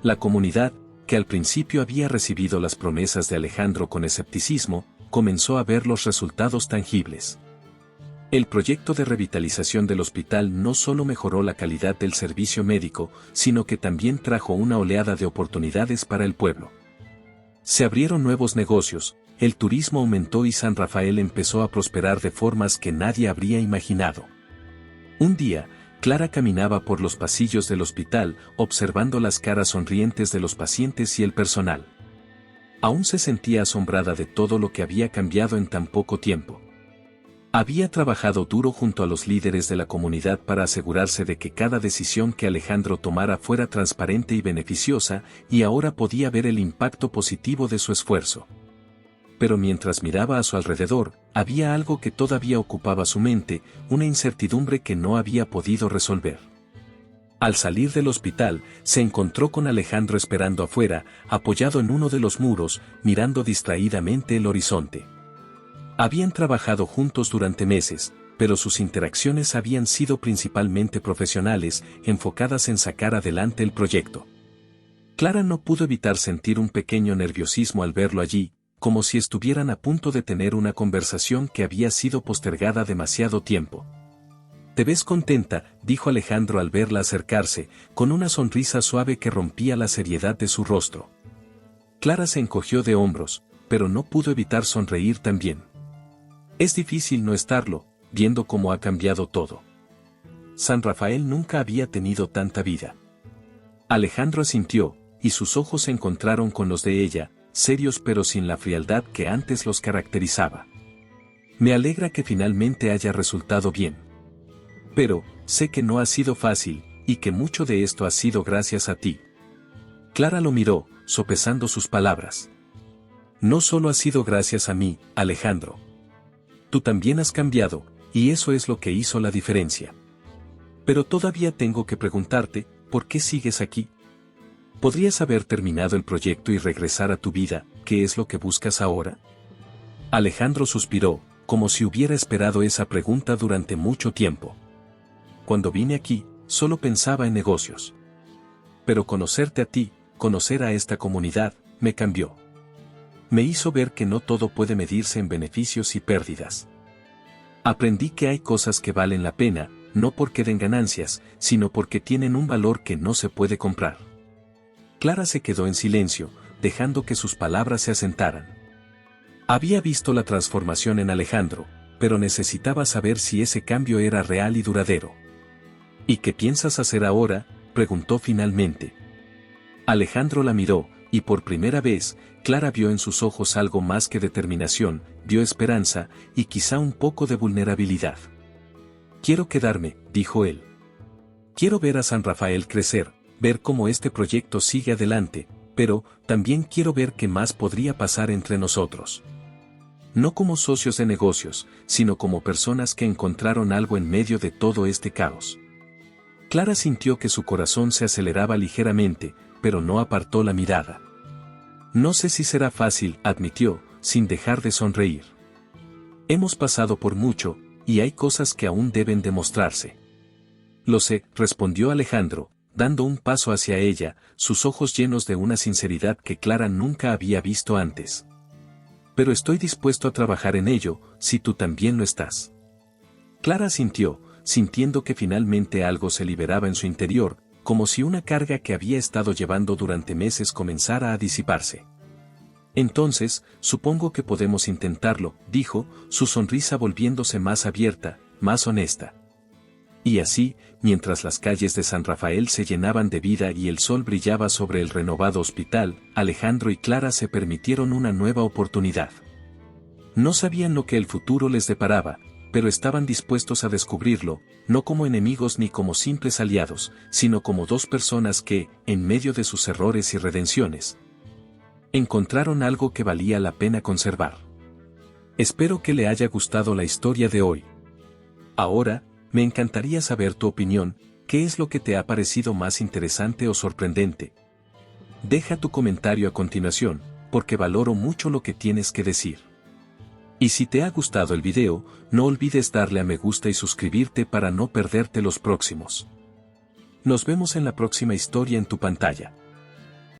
La comunidad, que al principio había recibido las promesas de Alejandro con escepticismo, comenzó a ver los resultados tangibles. El proyecto de revitalización del hospital no solo mejoró la calidad del servicio médico, sino que también trajo una oleada de oportunidades para el pueblo. Se abrieron nuevos negocios, el turismo aumentó y San Rafael empezó a prosperar de formas que nadie habría imaginado. Un día, Clara caminaba por los pasillos del hospital, observando las caras sonrientes de los pacientes y el personal. Aún se sentía asombrada de todo lo que había cambiado en tan poco tiempo. Había trabajado duro junto a los líderes de la comunidad para asegurarse de que cada decisión que Alejandro tomara fuera transparente y beneficiosa, y ahora podía ver el impacto positivo de su esfuerzo. Pero mientras miraba a su alrededor, había algo que todavía ocupaba su mente, una incertidumbre que no había podido resolver. Al salir del hospital, se encontró con Alejandro esperando afuera, apoyado en uno de los muros, mirando distraídamente el horizonte. Habían trabajado juntos durante meses, pero sus interacciones habían sido principalmente profesionales, enfocadas en sacar adelante el proyecto. Clara no pudo evitar sentir un pequeño nerviosismo al verlo allí, como si estuvieran a punto de tener una conversación que había sido postergada demasiado tiempo. «Te ves contenta», dijo Alejandro al verla acercarse, con una sonrisa suave que rompía la seriedad de su rostro. Clara se encogió de hombros, pero no pudo evitar sonreír también. Es difícil no estarlo, viendo cómo ha cambiado todo. San Rafael nunca había tenido tanta vida. Alejandro asintió, y sus ojos se encontraron con los de ella, serios pero sin la frialdad que antes los caracterizaba. Me alegra que finalmente haya resultado bien. Pero, sé que no ha sido fácil, y que mucho de esto ha sido gracias a ti. Clara lo miró, sopesando sus palabras. No solo ha sido gracias a mí, Alejandro. Tú también has cambiado, y eso es lo que hizo la diferencia. Pero todavía tengo que preguntarte, ¿por qué sigues aquí? ¿Podrías haber terminado el proyecto y regresar a tu vida? ¿Qué es lo que buscas ahora? Alejandro suspiró, como si hubiera esperado esa pregunta durante mucho tiempo. Cuando vine aquí, solo pensaba en negocios. Pero conocerte a ti, conocer a esta comunidad, me cambió. Me hizo ver que no todo puede medirse en beneficios y pérdidas. Aprendí que hay cosas que valen la pena, no porque den ganancias, sino porque tienen un valor que no se puede comprar. Clara se quedó en silencio, dejando que sus palabras se asentaran. Había visto la transformación en Alejandro, pero necesitaba saber si ese cambio era real y duradero. ¿Y qué piensas hacer ahora?, preguntó finalmente. Alejandro la miró, y por primera vez, Clara vio en sus ojos algo más que determinación, vio esperanza, y quizá un poco de vulnerabilidad. Quiero quedarme, dijo él. Quiero ver a San Rafael crecer, ver cómo este proyecto sigue adelante, pero también quiero ver qué más podría pasar entre nosotros. No como socios de negocios, sino como personas que encontraron algo en medio de todo este caos. Clara sintió que su corazón se aceleraba ligeramente, pero no apartó la mirada. No sé si será fácil, admitió, sin dejar de sonreír. Hemos pasado por mucho, y hay cosas que aún deben demostrarse. Lo sé, respondió Alejandro, dando un paso hacia ella, sus ojos llenos de una sinceridad que Clara nunca había visto antes. Pero estoy dispuesto a trabajar en ello, si tú también lo estás. Clara asintió, sintiendo que finalmente algo se liberaba en su interior, como si una carga que había estado llevando durante meses comenzara a disiparse. Entonces, supongo que podemos intentarlo, dijo, su sonrisa volviéndose más abierta, más honesta. Y así, mientras las calles de San Rafael se llenaban de vida y el sol brillaba sobre el renovado hospital, Alejandro y Clara se permitieron una nueva oportunidad. No sabían lo que el futuro les deparaba, pero estaban dispuestos a descubrirlo, no como enemigos ni como simples aliados, sino como dos personas que, en medio de sus errores y redenciones, encontraron algo que valía la pena conservar. Espero que le haya gustado la historia de hoy. Ahora, me encantaría saber tu opinión, ¿qué es lo que te ha parecido más interesante o sorprendente? Deja tu comentario a continuación, porque valoro mucho lo que tienes que decir. Y si te ha gustado el video, no olvides darle a me gusta y suscribirte para no perderte los próximos. Nos vemos en la próxima historia en tu pantalla.